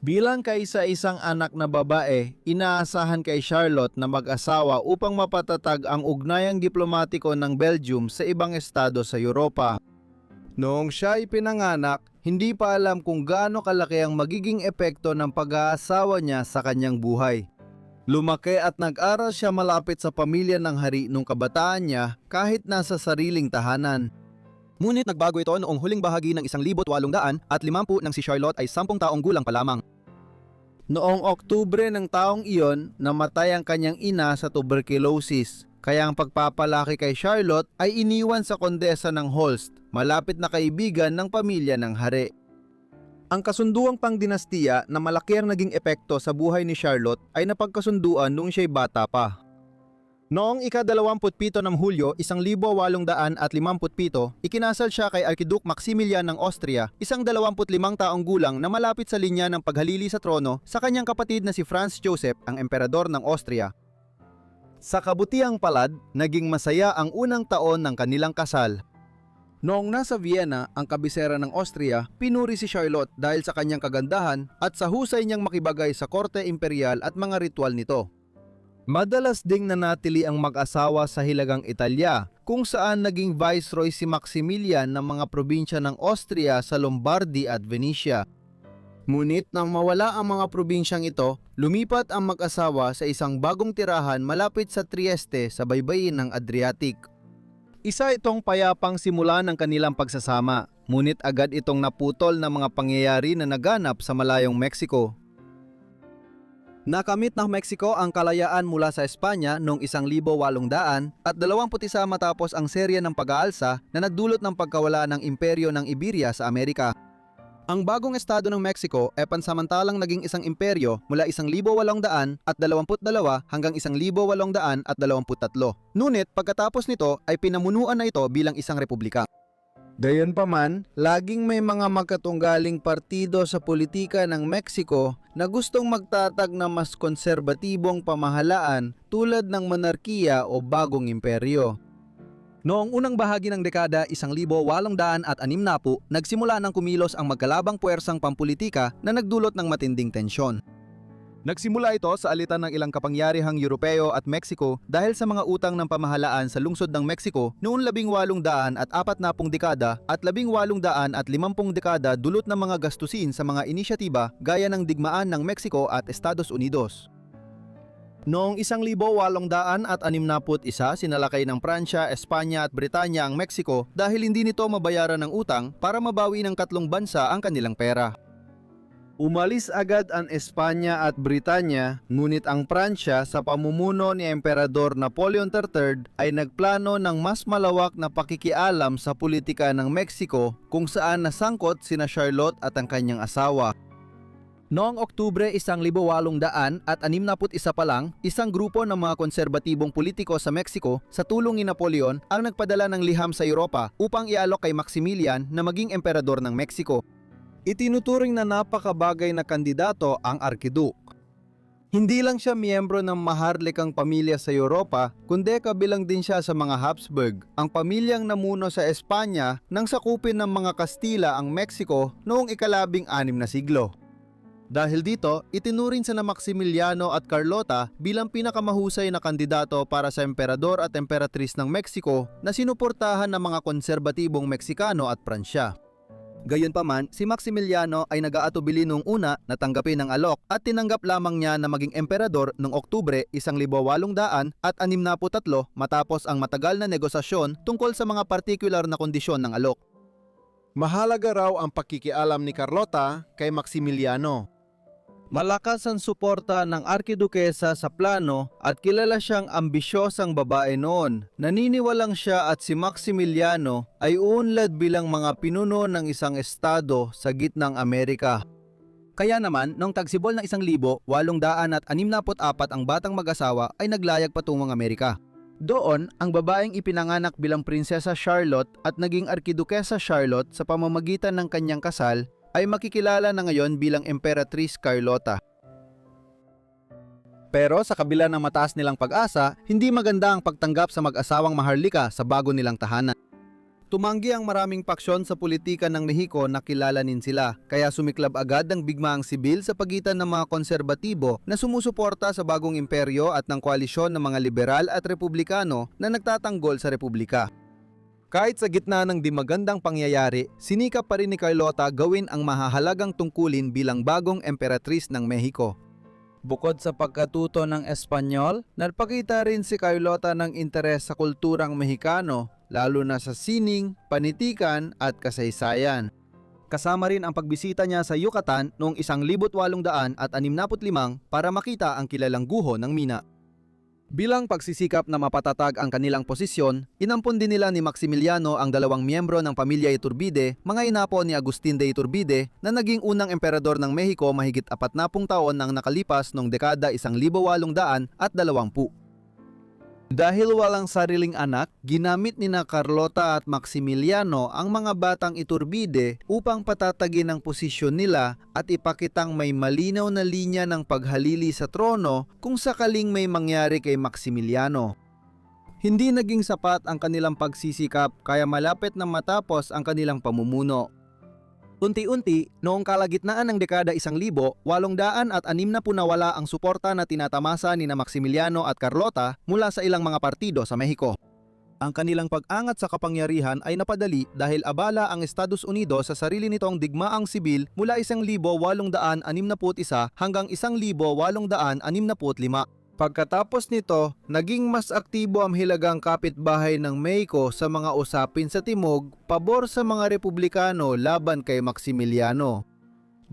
A: Bilang kaisa-isang anak na babae, inaasahan kay Charlotte na mag-asawa upang mapatatag ang ugnayang diplomatiko ng Belgium sa ibang estado sa Europa. Noong siya ay pinanganak, hindi pa alam kung gaano kalaki ang magiging epekto ng pag-aasawa niya sa kanyang buhay. Lumaki at nag-aral siya malapit sa pamilya ng hari nung kabataan niya kahit nasa sariling tahanan. Ngunit nagbago ito noong huling bahagi ng 1850 nang si Charlotte ay 10 taong gulang pa lamang. Noong Oktubre ng taong iyon, namatay ang kanyang ina sa tuberculosis, kaya ang pagpapalaki kay Charlotte ay iniwan sa kondesa ng Holst, malapit na kaibigan ng pamilya ng hari. Ang kasunduang pangdinastiya na malaki ang naging epekto sa buhay ni Charlotte ay napagkasunduan noong siya'y bata pa. Noong ika-27 ng Hulyo 1857, ikinasal siya kay Archduke Maximilian ng Austria, isang 25 taong gulang na malapit sa linya ng paghalili sa trono sa kanyang kapatid na si Franz Joseph, ang emperador ng Austria. Sa kabutihang palad, naging masaya ang unang taon ng kanilang kasal. Noong nasa Vienna, ang kabisera ng Austria, pinuri si Charlotte dahil sa kanyang kagandahan at sa husay niyang makibagay sa korte imperial at mga ritual nito. Madalas ding nanatili ang mag-asawa sa Hilagang Italya, kung saan naging viceroy si Maximilian ng mga probinsya ng Austria sa Lombardy at Venetia. Ngunit nang mawala ang mga probinsyang ito, lumipat ang mag-asawa sa isang bagong tirahan malapit sa Trieste sa baybayin ng Adriatic. Isa itong payapang simula ng kanilang pagsasama, ngunit agad itong naputol ng mga pangyayari na naganap sa malayong Mexico. Nakamit ng Mexico ang kalayaan mula sa Espanya noong 1800 at 21 matapos ang serye ng pag-aalsa na nagdulot ng pagkawala ng imperyo ng Iberia sa Amerika. Ang bagong estado ng Mexico ay pansamantalang naging isang imperyo mula 1822 hanggang 1823. Ngunit pagkatapos nito ay pinamunuan na ito bilang isang republika. Gayunpaman, laging may mga magkatunggaling partido sa politika ng Mexico na gustong magtatag ng mas konserbatibong pamahalaan tulad ng monarkiya o bagong imperyo. Noong unang bahagi ng dekada 1860, nagsimula ng kumilos ang magkalabang puwersang pampulitika na nagdulot ng matinding tensyon. Nagsimula ito sa alitan ng ilang kapangyarihang Europeo at Mexico dahil sa mga utang ng pamahalaan sa lungsod ng Mexico noong 1840 dekada at 1850 dekada dulot ng mga gastusin sa mga inisyatiba gaya ng digmaan ng Mexico at Estados Unidos. Noong 1861, sinalakay ng Pransya, Espanya at Britanya ang Mexico dahil hindi nito mabayaran ng utang para mabawi ng tatlong bansa ang kanilang pera. Umalis agad ang Espanya at Britanya, ngunit ang Pransya sa pamumuno ni Emperador Napoleon III ay nagplano ng mas malawak na pakikialam sa politika ng Mexico kung saan nasangkot sina Charlotte at ang kanyang asawa. Noong Oktubre 1861 pa lang, isang grupo ng mga konserbatibong politiko sa Mexico sa tulong ni Napoleon ang nagpadala ng liham sa Europa upang ialok kay Maximilian na maging emperador ng Mexico. Itinuturing na napakabagay na kandidato ang Arkiduke. Hindi lang siya miyembro ng maharlikang pamilya sa Europa, kundi kabilang din siya sa mga Habsburg, ang pamilyang namuno sa Espanya nang sakupin ng mga Kastila ang Mexico noong ika-16 na siglo. Dahil dito, itinuring sa na Maximiliano at Carlota bilang pinakamahusay na kandidato para sa emperador at emperatris ng Mexico na sinuportahan ng mga konserbatibong Meksikano at Pransya. Gayunpaman, si Maximiliano ay nag-aatubili noong una na tanggapin ang alok at tinanggap lamang niya na maging emperador noong Oktubre 1863 matapos ang matagal na negosasyon tungkol sa mga partikular na kondisyon ng alok. Mahalaga raw ang pakikialam ni Carlota kay Maximiliano. Malakas ang suporta ng Arkidukesa sa plano at kilala siyang ambisyosang babae noon. Naniniwalang siya at si Maximiliano ay uunlad bilang mga pinuno ng isang estado sa gitnang Amerika. Kaya naman, noong tagsibol ng 1864 ang batang mag-asawa ay naglayag patungong Amerika. Doon, ang babaeng ipinanganak bilang Prinsesa Charlotte at naging Arkidukesa Charlotte sa pamamagitan ng kanyang kasal ay makikilala na ngayon bilang Emperatriz Carlota. Pero sa kabila ng mataas nilang pag-asa, hindi maganda ang pagtanggap sa mag-asawang maharlika sa bago nilang tahanan. Tumanggi ang maraming paksyon sa politika ng Mexico na kilalanin sila, kaya sumiklab agad ang bigmaang sibil sa pagitan ng mga konserbatibo na sumusuporta sa bagong imperyo at ng koalisyon ng mga liberal at republikano na nagtatanggol sa republika. Kahit sa gitna ng di magandang pangyayari, sinikap pa rin ni Carlota gawin ang mahahalagang tungkulin bilang bagong emperatris ng Mexico. Bukod sa pagkatuto ng Espanyol, nagpakita rin si Carlota ng interes sa kulturang Mexicano, lalo na sa sining, panitikan at kasaysayan. Kasama rin ang pagbisita niya sa Yucatan noong 1865 para makita ang kilalang guho ng Mina. Bilang pagsisikap na mapatatag ang kanilang posisyon, inampon din nila ni Maximiliano ang dalawang miyembro ng pamilya Iturbide, mga inapo ni Agustin de Iturbide na naging unang emperador ng Mexico mahigit 40 taon nang nakalipas noong dekada 1820. Dahil walang sariling anak, ginamit ni Carlota at Maximiliano ang mga batang Iturbide upang patatagin ang posisyon nila at ipakitang may malinaw na linya ng paghalili sa trono kung sakaling may mangyari kay Maximiliano. Hindi naging sapat ang kanilang pagsisikap kaya malapit na matapos ang kanilang pamumuno. Unti-unti, noong kalagitnaan ng dekada 1860 nawala ang suporta na tinatamasa ni Maximiliano at Carlota mula sa ilang mga partido sa Mexico. Ang kanilang pag-angat sa kapangyarihan ay napadali dahil abala ang Estados Unidos sa sarili nitong digmaang sibil mula 1861 hanggang 1865. Pagkatapos nito, naging mas aktibo ang hilagang kapitbahay ng Mexico sa mga usapin sa timog pabor sa mga republikano laban kay Maximiliano.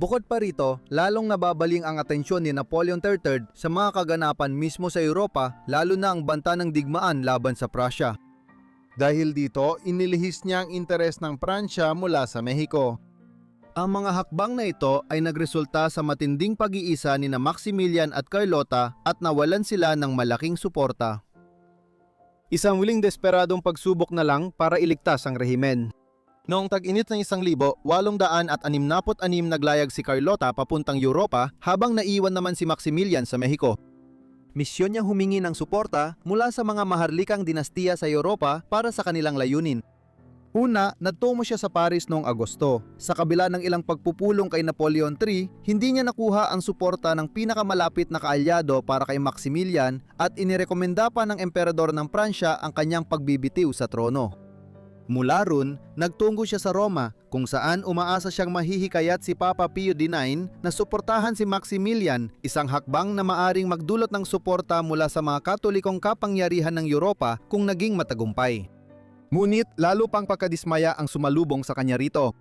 A: Bukod pa rito, lalong nababaling ang atensyon ni Napoleon III sa mga kaganapan mismo sa Europa, lalo na ang banta ng digmaan laban sa Prussia. Dahil dito, inilihis niya ang interes ng Pransya mula sa Mexico. Ang mga hakbang na ito ay nagresulta sa matinding pag-iisa ni na Maximilian at Carlota at nawalan sila ng malaking suporta. Isang huling desperadong pagsubok na lang para iligtas ang rehimen. Noong tag-init ng 1866 naglayag si Carlota papuntang Europa habang naiwan naman si Maximilian sa Mexico. Misyon niyang humingi ng suporta mula sa mga maharlikang dinastiya sa Europa para sa kanilang layunin. Una, nagtungo siya sa Paris noong Agosto. Sa kabila ng ilang pagpupulong kay Napoleon III, hindi niya nakuha ang suporta ng pinakamalapit na kaalyado para kay Maximilian at inirekomenda pa ng emperador ng Pransya ang kanyang pagbibitiw sa trono. Mula ron, nagtungo siya sa Roma kung saan umaasa siyang mahihikayat si Papa Pio IX na suportahan si Maximilian, isang hakbang na maaring magdulot ng suporta mula sa mga Katolikong kapangyarihan ng Europa kung naging matagumpay. Ngunit lalo pang pagkadismaya ang sumalubong sa kanya rito.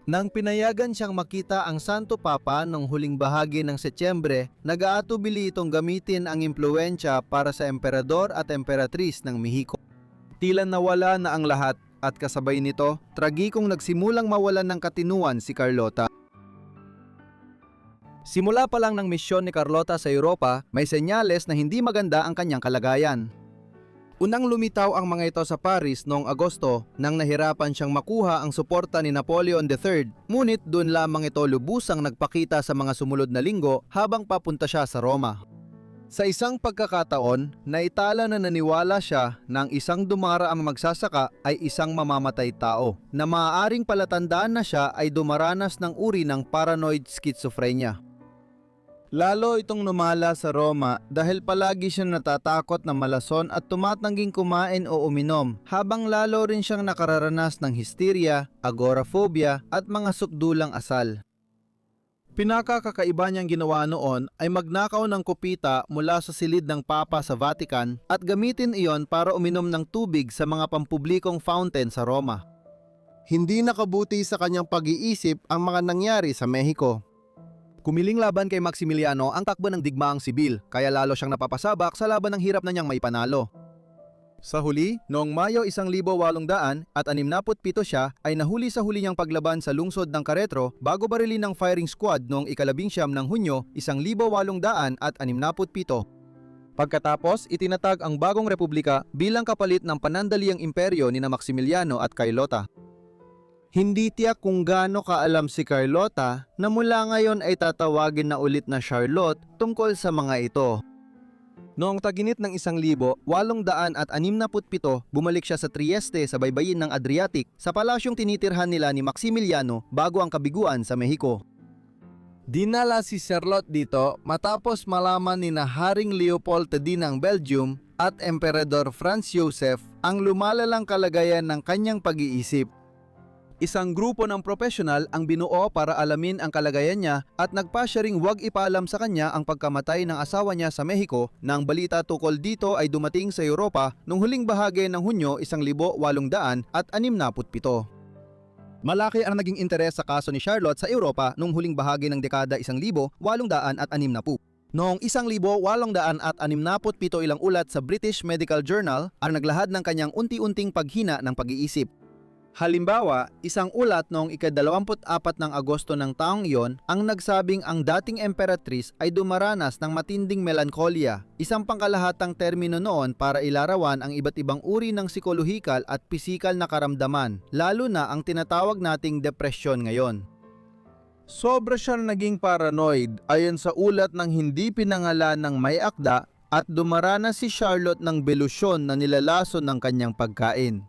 A: Nang pinayagan siyang makita ang Santo Papa noong huling bahagi ng Setyembre, nag-aatubili itong gamitin ang impluwensya para sa emperador at emperatris ng Mexico. Tila nawala na ang lahat at kasabay nito, tragikong nagsimulang mawalan ng katinuan si Carlota. Simula pa lang ng misyon ni Carlota sa Europa, may senyales na hindi maganda ang kanyang kalagayan. Unang lumitaw ang mga ito sa Paris noong Agosto nang nahirapan siyang makuha ang suporta ni Napoleon III, ngunit doon lamang ito lubusang nagpakita sa mga sumunod na linggo habang papunta siya sa Roma. Sa isang pagkakataon, naitala na naniwala siya na ang isang dumaraang magsasaka ay isang mamamatay tao, na maaaring palatandaan na siya ay dumaranas ng uri ng paranoid schizophrenia. Lalo itong lumala sa Roma dahil palagi siyang natatakot na malason at tumatangging kumain o uminom, habang lalo rin siyang nakararanas ng hysteria, agoraphobia at mga sukdulang asal. Pinakakakaiba niyang ginawa noon ay magnakaw ng kupita mula sa silid ng Papa sa Vatican at gamitin iyon para uminom ng tubig sa mga pampublikong fountain sa Roma. Hindi nakabuti sa kanyang pag-iisip ang mga nangyari sa Mexico. Kumiling laban kay Maximiliano ang takbo ng digmaang sibil, kaya lalo siyang napapasabak sa laban ng hirap na niyang maipanalo. Sa huli, noong Mayo 1867 siya ay nahuli sa huli niyang paglaban sa lungsod ng Querétaro bago barilin ng firing squad noong 19 ng Hunyo 1867. Pagkatapos, itinatag ang bagong republika bilang kapalit ng panandaliang imperyo ni na Maximiliano at Carlota. Hindi tiyak kung gaano kaalam si Carlota na mula ngayon ay tatawagin na ulit na Charlotte tungkol sa mga ito. Noong taginit ng 1867, bumalik siya sa Trieste sa baybayin ng Adriatic sa palasyong tinitirhan nila ni Maximiliano bago ang kabiguan sa Mexico. Dinala si Charlotte dito matapos malaman ni na Haring Leopold III ng Belgium at Emperador Franz Joseph ang lumalalang kalagayan ng kanyang pag-iisip. Isang grupo ng profesional ang binuo para alamin ang kalagayan niya at nagpasya ring huwag ipaalam sa kanya ang pagkamatay ng asawa niya sa Mexico na ang balita tukol dito ay dumating sa Europa noong huling bahagi ng Hunyo 1867. Malaki ang naging interes sa kaso ni Charlotte sa Europa noong huling bahagi ng dekada 1860. Noong 1867 ilang ulat sa British Medical Journal ang naglahad ng kanyang unti-unting paghina ng pag-iisip. Halimbawa, isang ulat noong ika-24 ng Agosto ng taong iyon ang nagsabing ang dating emperatris ay dumaranas ng matinding melankolya, isang pangkalahatang termino noon para ilarawan ang iba't ibang uri ng psikolohikal at pisikal na karamdaman, lalo na ang tinatawag nating depresyon ngayon. Sobra siyang naging paranoid ayon sa ulat ng hindi pinangalan ng may akda at dumaranas si Charlotte ng belusyon na nilalason ng kanyang pagkain.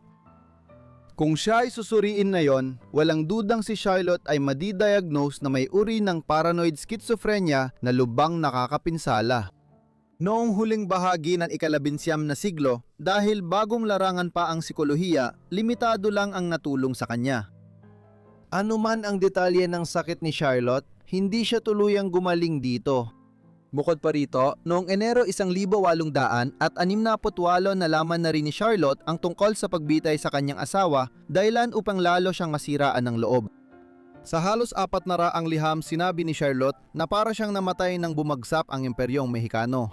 A: Kung siya ay susuriin na yon, walang dudang si Charlotte ay madidiagnose na may uri ng paranoid schizophrenia na lubang nakakapinsala. Noong huling bahagi ng ika-19 na siglo, dahil bagong larangan pa ang psikolohiya, limitado lang ang natulong sa kanya. Ano man ang detalye ng sakit ni Charlotte, hindi siya tuluyang gumaling dito. Bukod pa rito, noong Enero 1868 nalaman na rin ni Charlotte ang tungkol sa pagbitay sa kanyang asawa, dahilan upang lalo siyang masiraan ng loob. Sa halos 400 liham, sinabi ni Charlotte na para siyang namatay nang bumagsak ang Imperyong Mexicano.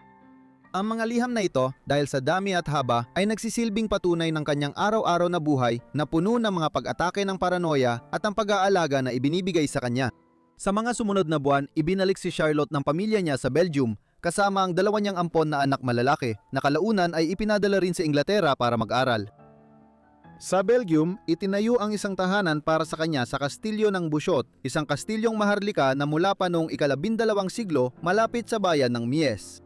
A: Ang mga liham na ito, dahil sa dami at haba, ay nagsisilbing patunay ng kanyang araw-araw na buhay na puno ng mga pag-atake ng paranoia at ang pag-aalaga na ibinibigay sa kanya. Sa mga sumunod na buwan, ibinalik si Charlotte ng pamilya niya sa Belgium kasama ang 2 niyang ampon na anak malalaki na kalaunan ay ipinadala rin sa Inglaterra para mag-aral. Sa Belgium, itinayo ang isang tahanan para sa kanya sa Kastilyo ng Busiot, isang kastilyong maharlika na mula pa noong ika-12 siglo malapit sa bayan ng Mies.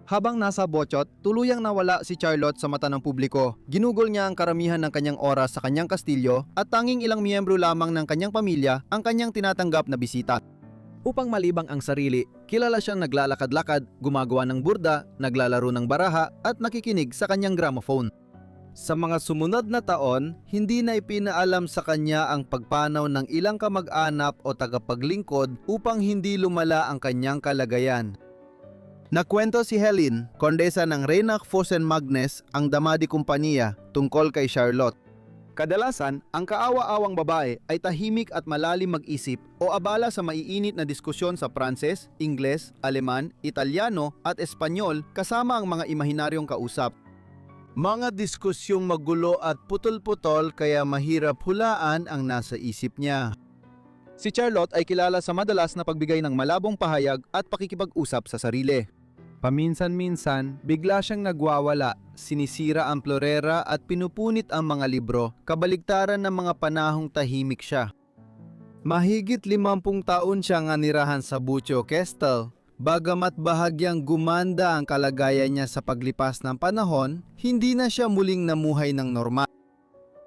A: Habang nasa Busiot, tuluyang nawala si Charlotte sa mata ng publiko. Ginugol niya ang karamihan ng kanyang oras sa kanyang kastilyo at tanging ilang miyembro lamang ng kanyang pamilya ang kanyang tinatanggap na bisita. Upang malibang ang sarili, kilala siyang naglalakad-lakad, gumagawa ng burda, naglalaro ng baraha at nakikinig sa kanyang gramophone. Sa mga sumunod na taon, hindi na ipinaalam sa kanya ang pagpanaw ng ilang kamag-anak o tagapaglingkod upang hindi lumala ang kanyang kalagayan. Nakwento si Helen, kondesa ng Reinach Fossen-Magnus, ang Damadi Kumpanya, tungkol kay Charlotte. Kadalasan, ang kaawa-awang babae ay tahimik at malalim mag-isip o abala sa maiinit na diskusyon sa Pranses, Ingles, Aleman, Italyano at Espanyol kasama ang mga imahinaryong kausap. Mga diskusyong magulo at putol-putol kaya mahirap hulaan ang nasa isip niya. Si Charlotte ay kilala sa madalas na pagbigay ng malabong pahayag at pakikipag-usap sa sarili. Paminsan-minsan, bigla siyang nagwawala, sinisira ang florera at pinupunit ang mga libro, kabaligtaran ng mga panahong tahimik siya. Mahigit 50 taon siyang anirahan sa Bucio Castle. Bagamat bahagyang gumanda ang kalagayan niya sa paglipas ng panahon, hindi na siya muling namuhay ng normal.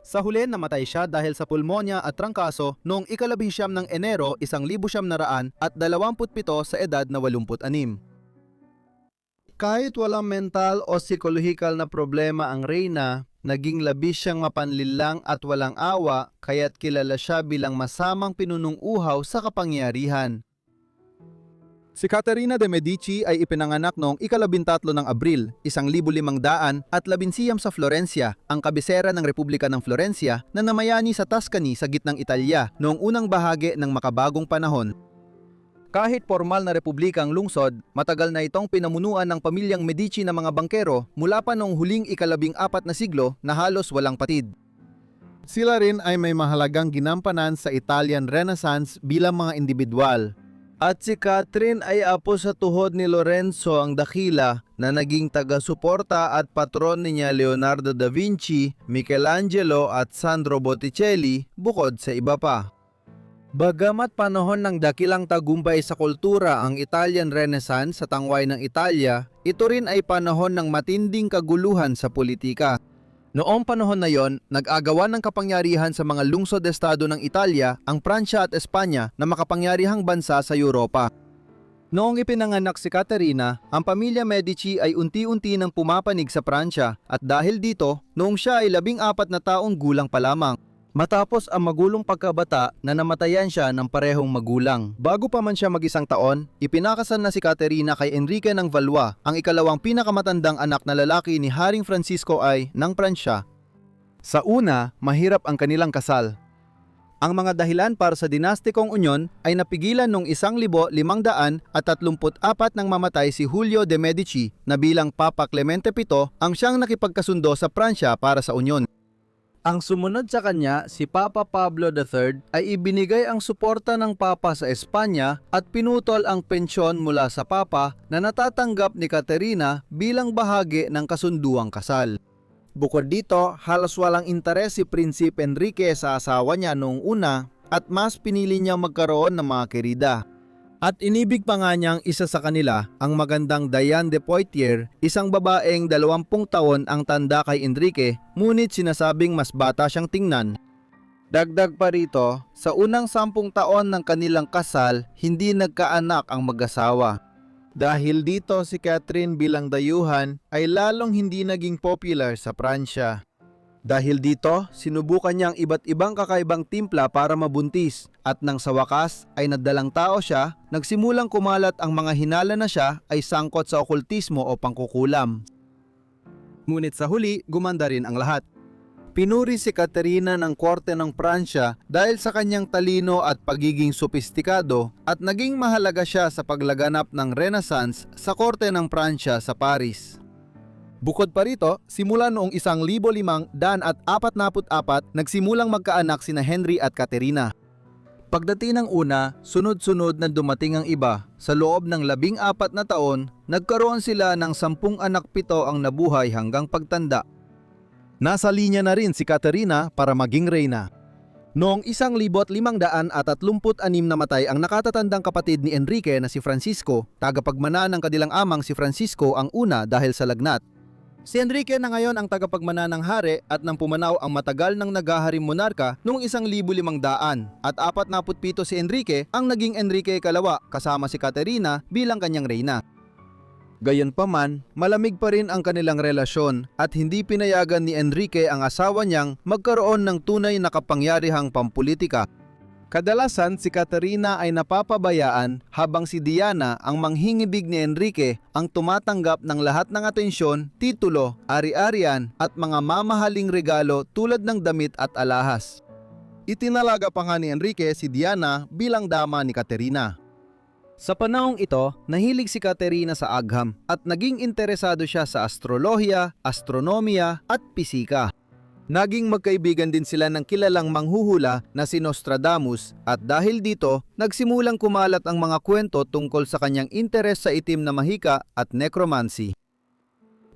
A: Sa huli, namatay siya dahil sa pulmonya at trangkaso noong ika-19 ng Enero 1927 sa edad na 86. Kahit walang mental o psikolohikal na problema ang Reyna, naging labis siyang mapanlinlang at walang awa kaya't kilala siya bilang masamang pinunong uhaw sa kapangyarihan. Si Caterina de Medici ay ipinanganak noong ika-13 ng Abril, 1511 sa Florencia, ang kabisera ng Republika ng Florencia na namayani sa Tuscany sa gitnang Italya noong unang bahagi ng makabagong panahon. Kahit formal na republika ang lungsod, matagal na itong pinamunuan ng pamilyang Medici na mga bangkero mula pa noong huling ika-14 na siglo na halos walang patid. Sila rin ay may mahalagang ginampanan sa Italian Renaissance bilang mga individual. At si Catherine ay apo sa tuhod ni Lorenzo ang Dakila na naging taga-suporta at patron niya Leonardo da Vinci, Michelangelo at Sandro Botticelli bukod sa iba pa. Bagamat panahon ng dakilang tagumpay sa kultura ang Italian Renaissance sa tangway ng Italia, ito rin ay panahon ng matinding kaguluhan sa politika. Noong panahon na yon, nag-agawan ng kapangyarihan sa mga lungsod-estado ng Italia ang Pransya at Espanya na makapangyarihang bansa sa Europa. Noong ipinanganak si Caterina, ang pamilya Medici ay unti-unti nang pumapanig sa Pransya at dahil dito, noong siya ay 14 na taong gulang pa lamang. Matapos ang magulong pagkabata na namatayan siya ng parehong magulang. Bago pa man siya mag-1 taon, ipinakasal na si Caterina kay Enrique ng Valois, ang ikalawang pinakamatandang anak na lalaki ni Haring Francisco I ng Pransya. Sa una, mahirap ang kanilang kasal. Ang mga dahilan para sa dinastikong unyon ay napigilan noong 1534 nang mamatay si Julio de Medici na bilang Papa Clemente VII ang siyang nakipagkasundo sa Pransya para sa unyon. Ang sumunod sa kanya, si Papa Pablo III, ay ibinigay ang suporta ng Papa sa Espanya at pinutol ang pensyon mula sa Papa na natatanggap ni Caterina bilang bahagi ng kasunduang kasal. Bukod dito, halos walang interes si Prinsipe Enrique sa asawa niya noong una at mas pinili niyang magkaroon ng mga kerida. At inibig pa nga niyang isa sa kanila, ang magandang Diane de Poitiers, isang babaeng 20 taon ang tanda kay Enrique, ngunit sinasabing mas bata siyang tingnan. Dagdag pa rito, sa unang 10 taon ng kanilang kasal, hindi nagkaanak ang mag-asawa. Dahil dito si Catherine bilang dayuhan ay lalong hindi naging popular sa Pransya. Dahil dito, sinubukan niya ang iba't ibang kakaibang timpla para mabuntis at nang sa wakas ay nagdalang tao siya, nagsimulang kumalat ang mga hinala na siya ay sangkot sa okultismo o pangkukulam. Ngunit sa huli, gumanda rin ang lahat. Pinuri si Caterina ng korte ng Pransya dahil sa kanyang talino at pagiging sopistikado at naging mahalaga siya sa paglaganap ng Renaissance sa korte ng Pransya sa Paris. Bukod pa rito, simula noong 1544 nagsimulang magkaanak sina Henry at Caterina. Pagdating ng una, sunod-sunod na dumating ang iba. Sa loob ng 14 na taon, nagkaroon sila ng 10 anak, 7 ang nabuhay hanggang pagtanda. Nasa linya na rin si Caterina para maging reyna. Noong 1536 namatay ang nakatatandang kapatid ni Enrique na si Francisco, tagapagmana ng kanilang amang si Francisco ang una dahil sa lagnat. Si Enrique na ngayon ang tagapagmana ng hari at nang pumanaw ang matagal ng naghaharing monarka noong 1500 at 47 si Enrique ang naging Enrique Ikalawa kasama si Caterina bilang kanyang reyna. Gayunpaman, malamig pa rin ang kanilang relasyon at hindi pinayagan ni Enrique ang asawa niyang magkaroon ng tunay na kapangyarihang pampulitika. Kadalasan si Caterina ay napapabayaan habang si Diana, ang manghingibig ni Enrique, ang tumatanggap ng lahat ng atensyon, titulo, ari-arian at mga mamahaling regalo tulad ng damit at alahas. Itinalaga pa nga ni Enrique si Diana bilang dama ni Caterina. Sa panahong ito, nahilig si Caterina sa agham at naging interesado siya sa astrolohiya, astronomiya at pisika. Naging magkaibigan din sila ng kilalang manghuhula na si Nostradamus at dahil dito, nagsimulang kumalat ang mga kwento tungkol sa kanyang interes sa itim na mahika at necromancy.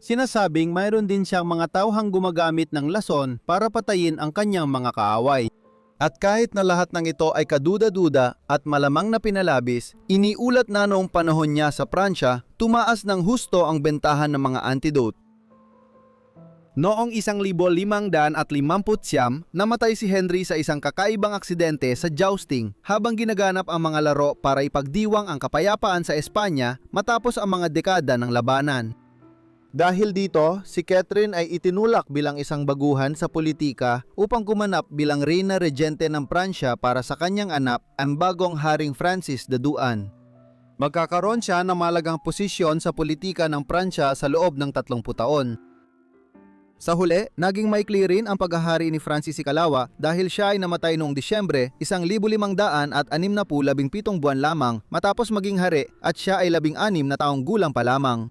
A: Sinasabing mayroon din siyang mga tauhang gumagamit ng lason para patayin ang kanyang mga kaaway. At kahit na lahat ng ito ay kaduda-duda at malamang na pinalabis, iniulat na noong panahon niya sa Pransya, tumaas ng husto ang bentahan ng mga antidote. Noong 1559, namatay si Henry sa isang kakaibang aksidente sa jousting habang ginaganap ang mga laro para ipagdiwang ang kapayapaan sa Espanya matapos ang mga dekada ng labanan. Dahil dito, si Catherine ay itinulak bilang isang baguhan sa politika upang gumanap bilang reyna regente ng Pransya para sa kanyang anak, ang bagong Haring Francis II. Magkakaroon siya ng malagang posisyon sa politika ng Pransya sa loob ng 30 taon. Sa huli, naging maikli rin ang paghahari ni Francis Ikalawa dahil siya ay namatay noong Disyembre 1567 buwan lamang matapos maging hari at siya ay 16 na taong gulang pa lamang.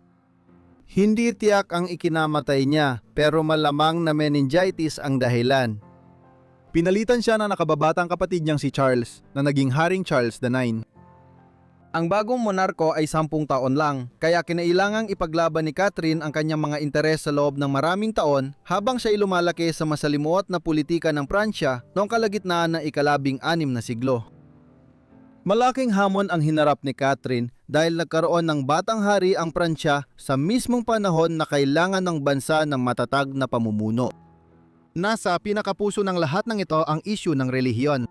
A: Hindi tiyak ang ikinamatay niya pero malamang na meningitis ang dahilan. Pinalitan siya ng nakababatang kapatid niyang si Charles na naging Haring Charles IX. Ang bagong monarko ay 10 taon lang kaya kinailangang ipaglaban ni Catherine ang kanyang mga interes sa loob ng maraming taon habang siya ay lumalaki sa masalimuot na politika ng Pransya noong kalagitnaan ng ika-16 na siglo. Malaking hamon ang hinarap ni Catherine dahil nagkaroon ng batang hari ang Pransya sa mismong panahon na kailangan ng bansa ng matatag na pamumuno. Nasa pinakapuso ng lahat ng ito ang isyu ng relihiyon.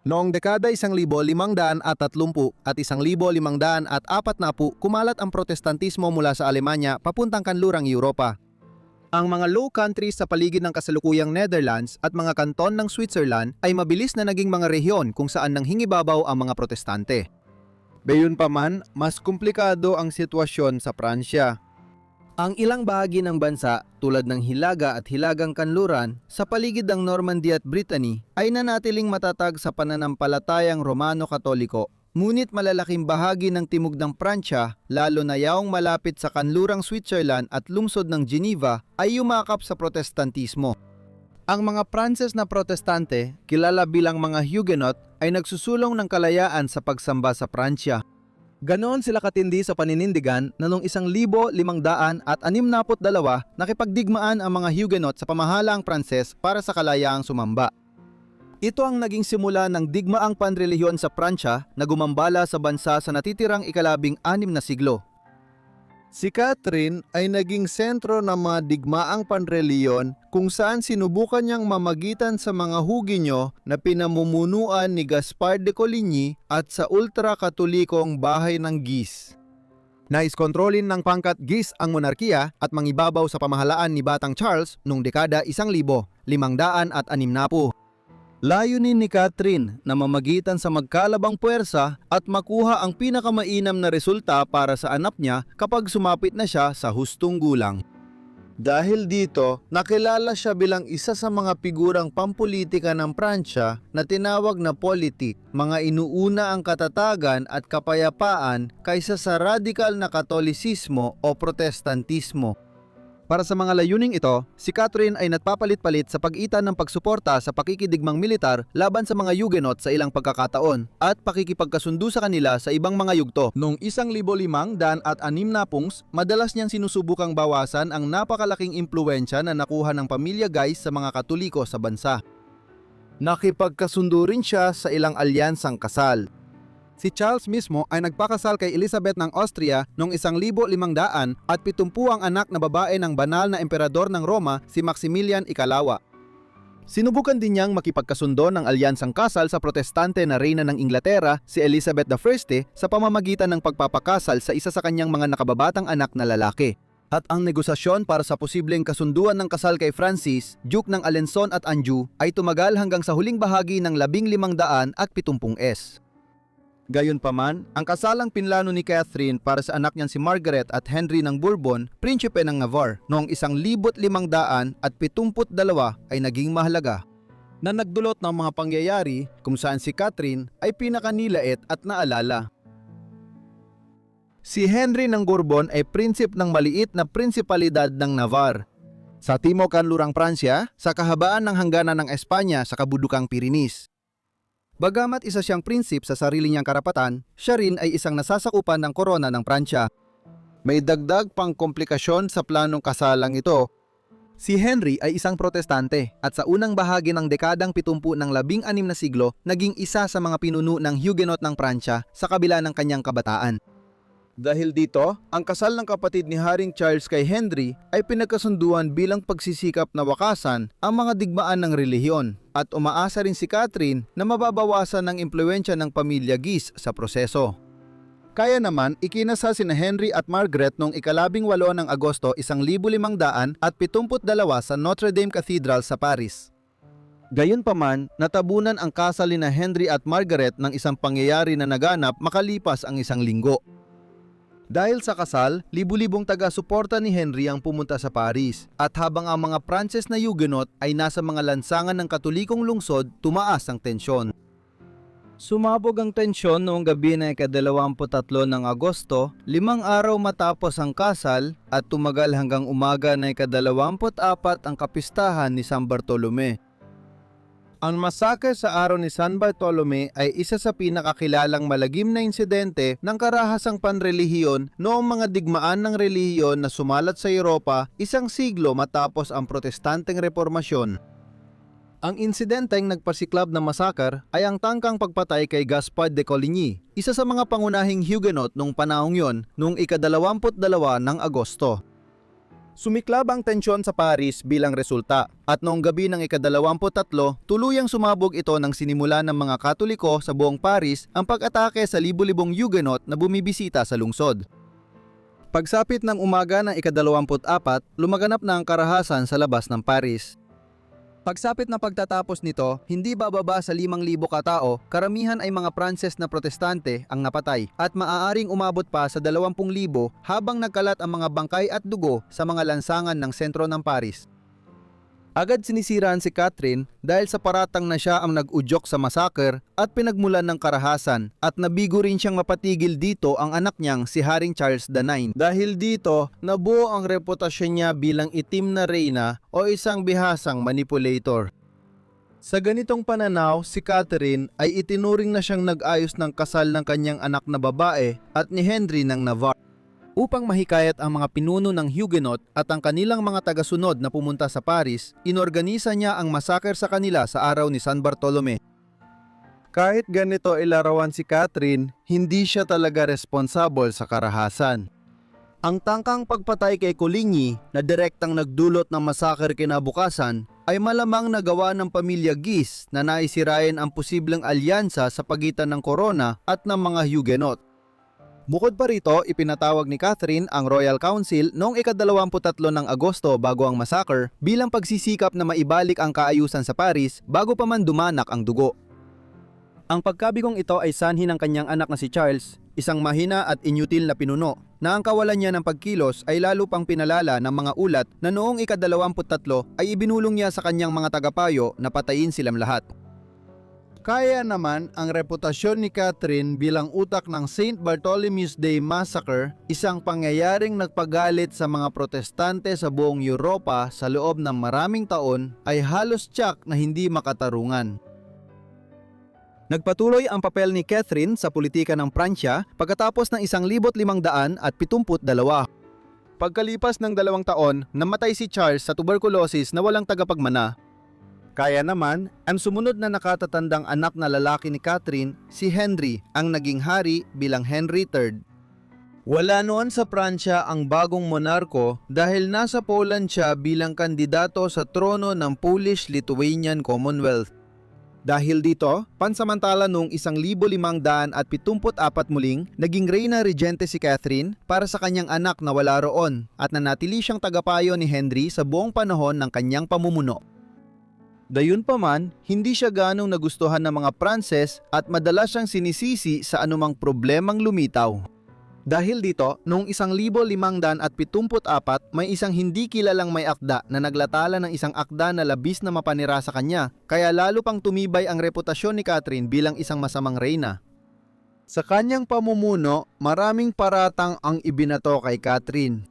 A: Noong dekada 1530 at 1540, kumalat ang protestantismo mula sa Alemanya papuntang kanlurang Europa. Ang mga Low Countries sa paligid ng kasalukuyang Netherlands at mga kanton ng Switzerland ay mabilis na naging mga rehiyon kung saan nanghingibabaw ang mga protestante. Gayunpaman, mas komplikado ang sitwasyon sa Pransya. Ang ilang bahagi ng bansa tulad ng Hilaga at Hilagang Kanluran sa paligid ng Normandy at Brittany ay nanatiling matatag sa pananampalatayang Romano-Katoliko. Ngunit malalaking bahagi ng timog ng Pransya, lalo na yaong malapit sa kanlurang Switzerland at lungsod ng Geneva, ay yumakap sa protestantismo. Ang mga Pranses na protestante, kilala bilang mga Huguenot, ay nagsusulong ng kalayaan sa pagsamba sa Pransya. Ganoon sila katindi sa paninindigan na noong 1562 nakipagdigmaan ang mga Huguenot sa pamahalaang Pranses para sa kalayaang sumamba. Ito ang naging simula ng digmaang panrelihiyon sa Pransya na gumambala sa bansa sa natitirang ika-16 na siglo. Si Catherine ay naging sentro ng mga digmaang panrelihiyon kung saan sinubukan niyang mamagitan sa mga Hugenyo na pinamumunuan ni Gaspard de Coligny at sa ultra-katolikong bahay ng Guise. Nais kontrolin ng pangkat Guise ang monarkiya at mangibabaw sa pamahalaan ni Batang Charles noong dekada 1560. Layunin ni Catherine na mamagitan sa magkalabang puwersa at makuha ang pinakamainam na resulta para sa anak niya kapag sumapit na siya sa hustong gulang. Dahil dito, nakilala siya bilang isa sa mga figurang pampulitika ng Pransya na tinawag na politik, mga inuuna ang katatagan at kapayapaan kaysa sa radikal na Katolisismo o Protestantismo. Para sa mga layuning ito, si Catherine ay nagpapalit-palit sa pagitan ng pagsuporta sa pakikidigmang militar laban sa mga Huguenot sa ilang pagkakataon at pakikipagkasundo sa kanila sa ibang mga yugto. Noong 1506, madalas niyang sinusubukang bawasan ang napakalaking impluwensya na nakuha ng pamilya Guise sa mga Katoliko sa bansa. Nakipagkasundo rin siya sa ilang alyansang kasal. Si Charles mismo ay nagpakasal kay Elizabeth ng Austria noong 1570 at 70 ang anak na babae ng banal na emperador ng Roma, si Maximilian Ikalawa. Sinubukan din niyang makipagkasundo ng alyansang kasal sa protestante na reyna ng Inglaterra, si Elizabeth I, sa pamamagitan ng pagpapakasal sa isa sa kanyang mga nakababatang anak na lalaki. At ang negosasyon para sa posibleng kasunduan ng kasal kay Francis, Duke ng Alençon at Anjou, ay tumagal hanggang sa huling bahagi ng 1570s. Gayunpaman, ang kasalang pinlano ni Catherine para sa anak niyang si Margaret at Henry ng Bourbon, prinsipe ng Navarre, noong 1572 ay naging mahalaga, na nagdulot ng mga pangyayari kung saan si Catherine ay pinakanilait at naalala. Si Henry ng Bourbon ay prinsip ng maliit na prinsipalidad ng Navarre sa timog kanlurang Pransya, sa kahabaan ng hangganan ng Espanya sa kabundukang Pyrenees. Bagamat isa siyang prinsip sa sarili niyang karapatan, siya rin ay isang nasasakupan ng korona ng Pransya. May dagdag pang komplikasyon sa planong kasalang ito. Si Henry ay isang protestante at sa unang bahagi ng dekadang 70 ng 16 na siglo, naging isa sa mga pinuno ng Huguenot ng Pransya sa kabila ng kanyang kabataan. Dahil dito, ang kasal ng kapatid ni Haring Charles kay Henry ay pinagkasunduan bilang pagsisikap na wakasan ang mga digmaan ng relihiyon at umaasa rin si Catherine na mababawasan ng impluwensya ng pamilya Guise sa proseso. Kaya naman, ikinasal sina Henry at Margaret noong 18 ng Agosto 1572 sa Notre Dame Cathedral sa Paris. Gayunpaman, natabunan ang kasal ni Henry at Margaret ng isang pangyayari na naganap makalipas ang isang linggo. Dahil sa kasal, libu-libong taga-suporta ni Henry ang pumunta sa Paris at habang ang mga Pranses na Huguenot ay nasa mga lansangan ng Katolikong lungsod, tumaas ang tensyon. Sumabog ang tensyon noong gabi na ika-23 ng Agosto, 5 araw matapos ang kasal at tumagal hanggang umaga na ika-24 ang kapistahan ni San Bartolome. Ang masakre sa araw ni San Bartolome ay isa sa pinakakilalang malagim na insidente ng karahasang panrelihiyon noong mga digmaan ng relihiyon na sumalat sa Europa isang siglo matapos ang protestanteng reformasyon. Ang insidenteng nagpasiklab na masakar ay ang tangkang pagpatay kay Gaspard de Coligny, isa sa mga pangunahing Huguenot noong panahong yon noong ika-22 ng Agosto. Sumiklab ang tensyon sa Paris bilang resulta at noong gabi ng ika-23, tuluyang sumabog ito nang sinimula ng mga Katoliko sa buong Paris ang pag-atake sa libu-libong Huguenot na bumibisita sa lungsod. Pagsapit ng umaga ng ika-24, lumaganap na ang karahasan sa labas ng Paris. Pagsapit na pagtatapos nito, hindi bababa sa 5,000 katao, karamihan ay mga Pranses na protestante ang napatay at maaaring umabot pa sa 20,000 habang nagkalat ang mga bangkay at dugo sa mga lansangan ng sentro ng Paris. Agad sinisiraan si Catherine dahil sa paratang na siya ang nag-udyok sa massacre at pinagmulan ng karahasan at nabigo rin siyang mapatigil dito ang anak niyang si Haring Charles IX. Dahil dito, nabuo ang reputasyon niya bilang itim na reyna o isang bihasang manipulator. Sa ganitong pananaw, si Catherine ay itinuring na siyang nag-ayos ng kasal ng kanyang anak na babae at ni Henry ng Navarre. Upang mahikayat ang mga pinuno ng Huguenot at ang kanilang mga tagasunod na pumunta sa Paris, inorganisa niya ang massacre sa kanila sa araw ni San Bartolome. Kahit ganito ilarawan si Catherine, hindi siya talaga responsable sa karahasan. Ang tangkang pagpatay kay Coligny na direktang nagdulot ng massacre kinabukasan ay malamang nagawa ng pamilya Guise na naisirain ang posibleng alyansa sa pagitan ng korona at ng mga Huguenot. Bukod pa rito, ipinatawag ni Catherine ang Royal Council noong ika-23 ng Agosto bago ang massacre bilang pagsisikap na maibalik ang kaayusan sa Paris bago pa man dumanak ang dugo. Ang pagkabigong ito ay sanhi ng kanyang anak na si Charles, isang mahina at inyutil na pinuno, na ang kawalan niya ng pagkilos ay lalo pang pinalala ng mga ulat na noong ika-23 ay ibinulong niya sa kanyang mga tagapayo na patayin silang lahat. Kaya naman ang reputasyon ni Catherine bilang utak ng St. Bartholomew's Day Massacre, isang pangyayaring nagpagalit sa mga protestante sa buong Europa sa loob ng maraming taon, ay halos tiyak na hindi makatarungan. Nagpatuloy ang papel ni Catherine sa politika ng Pransya pagkatapos ng 1572. Pagkalipas ng 2 taon, namatay si Charles sa tuberculosis na walang tagapagmana. Kaya naman, ang sumunod na nakatatandang anak na lalaki ni Catherine, si Henry, ang naging hari bilang Henry III. Wala noon sa Pransya ang bagong monarko dahil nasa Poland siya bilang kandidato sa trono ng Polish-Lithuanian Commonwealth. Dahil dito, pansamantala noong 1574 muling, naging reyna regente si Catherine para sa kanyang anak na wala roon at nanatili siyang tagapayo ni Henry sa buong panahon ng kanyang pamumuno. Gayunpaman, hindi siya ganong nagustuhan ng mga Pranses at madalas siyang sinisisi sa anumang problemang lumitaw. Dahil dito, noong 1574 may isang hindi kilalang may akda na naglatala ng isang akda na labis na mapanira sa kanya, kaya lalo pang tumibay ang reputasyon ni Catherine bilang isang masamang reyna. Sa kanyang pamumuno, maraming paratang ang ibinato kay Catherine.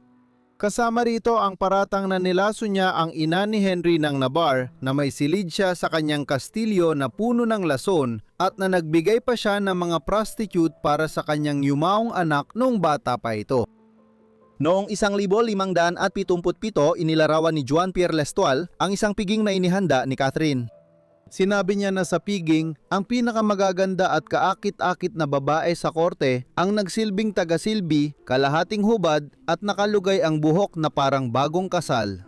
A: Kasama rito ang paratang na nilaso niya ang ina ni Henry ng Navarre na may silid siya sa kanyang kastilyo na puno ng lason at na nagbigay pa siya ng mga prostitute para sa kanyang yumaong anak noong bata pa ito. Noong 1577, inilarawan ni Juan Pierre Lestoil ang isang piging na inihanda ni Catherine. Sinabi niya na sa piging, ang pinakamagaganda at kaakit-akit na babae sa korte ang nagsilbing tagasilbi, kalahating hubad at nakalugay ang buhok na parang bagong kasal.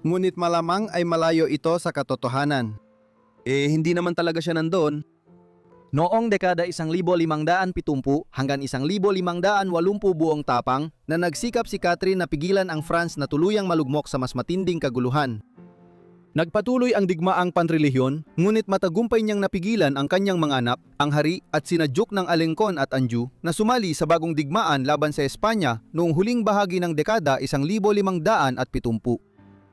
A: Ngunit malamang ay malayo ito sa katotohanan. Hindi naman talaga siya nandoon. Noong dekada 1570 hanggang 1580 buong tapang na nagsikap si Catherine na pigilan ang France na tuluyang malugmok sa mas matinding kaguluhan. Nagpatuloy ang digmaang panrelihiyon, ngunit matagumpay niyang napigilan ang kanyang mga anak, ang hari at sina Duke ng Alençon at Anjou na sumali sa bagong digmaan laban sa Espanya noong huling bahagi ng dekada 1570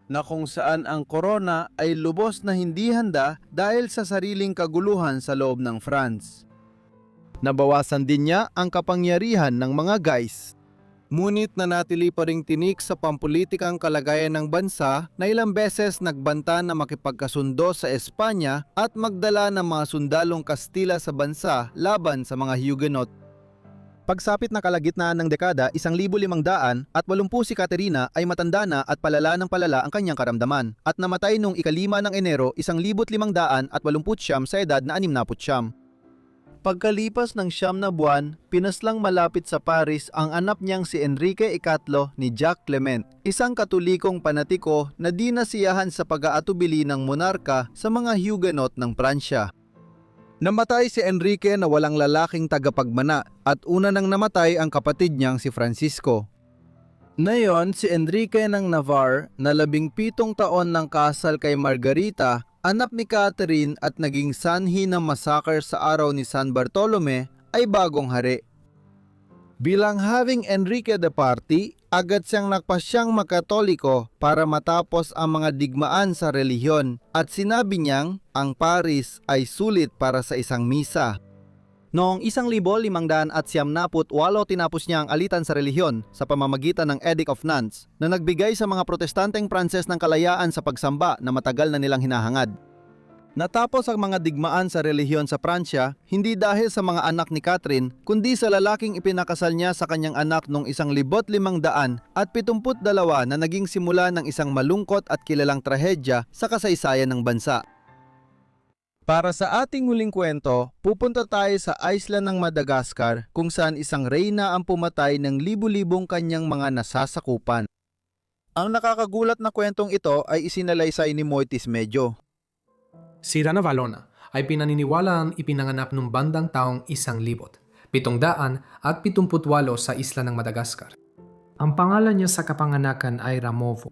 A: na kung saan ang korona ay lubos na hindi handa dahil sa sariling kaguluhan sa loob ng France. Nabawasan din niya ang kapangyarihan ng mga guys. Ngunit nanatili pa ring tinik sa pampulitikang kalagayan ng bansa na ilang beses nagbanta na makipagkasundo sa Espanya at magdala ng mga sundalong Kastila sa bansa laban sa mga Huguenot. Pagsapit na kalagitnaan ng dekada 1580 si Caterina ay matanda na at palala ng palala ang kanyang karamdaman at namatay noong 5 ng Enero 1589 sa edad na 69. Pagkalipas ng 9 na buwan, pinaslang malapit sa Paris ang anak niyang si Enrique III ni Jacques Clement, isang katolikong panatiko na di nasiyahan sa pag-aatubili ng monarka sa mga Huguenot ng Pransya. Namatay si Enrique na walang lalaking tagapagmana at una nang namatay ang kapatid niyang si Francisco. Ngayon, si Enrique ng Navarre na 17 taon ng kasal kay Margarita, anak ni Catherine at naging sanhi ng massacre sa araw ni San Bartolome, ay bagong hari. Bilang having Enrique the Party, agad siyang nagpasyang magkatoliko para matapos ang mga digmaan sa relihiyon at sinabi niyang ang Paris ay sulit para sa isang misa. Noong 1578 tinapos niya ang alitan sa relihiyon sa pamamagitan ng Edict of Nantes na nagbigay sa mga protestanteng Pranses ng kalayaan sa pagsamba na matagal na nilang hinahangad. Natapos ang mga digmaan sa relihiyon sa Pransya hindi dahil sa mga anak ni Catherine kundi sa lalaking ipinakasal niya sa kanyang anak noong 1572 na naging simula ng isang malungkot at kilalang trahedya sa kasaysayan ng bansa. Para sa ating huling kwento, pupunta tayo sa isla ng Madagascar kung saan isang reyna ang pumatay ng libu-libong kanyang mga nasasakupan. Ang nakakagulat na kwentong ito ay isinalaysay ni Moitis Medjo.
B: Si Rana Valona ay pinaniniwalaang ipinanganak noong bandang taong 1778 sa isla ng Madagascar. Ang pangalan niya sa kapanganakan ay Ramovo.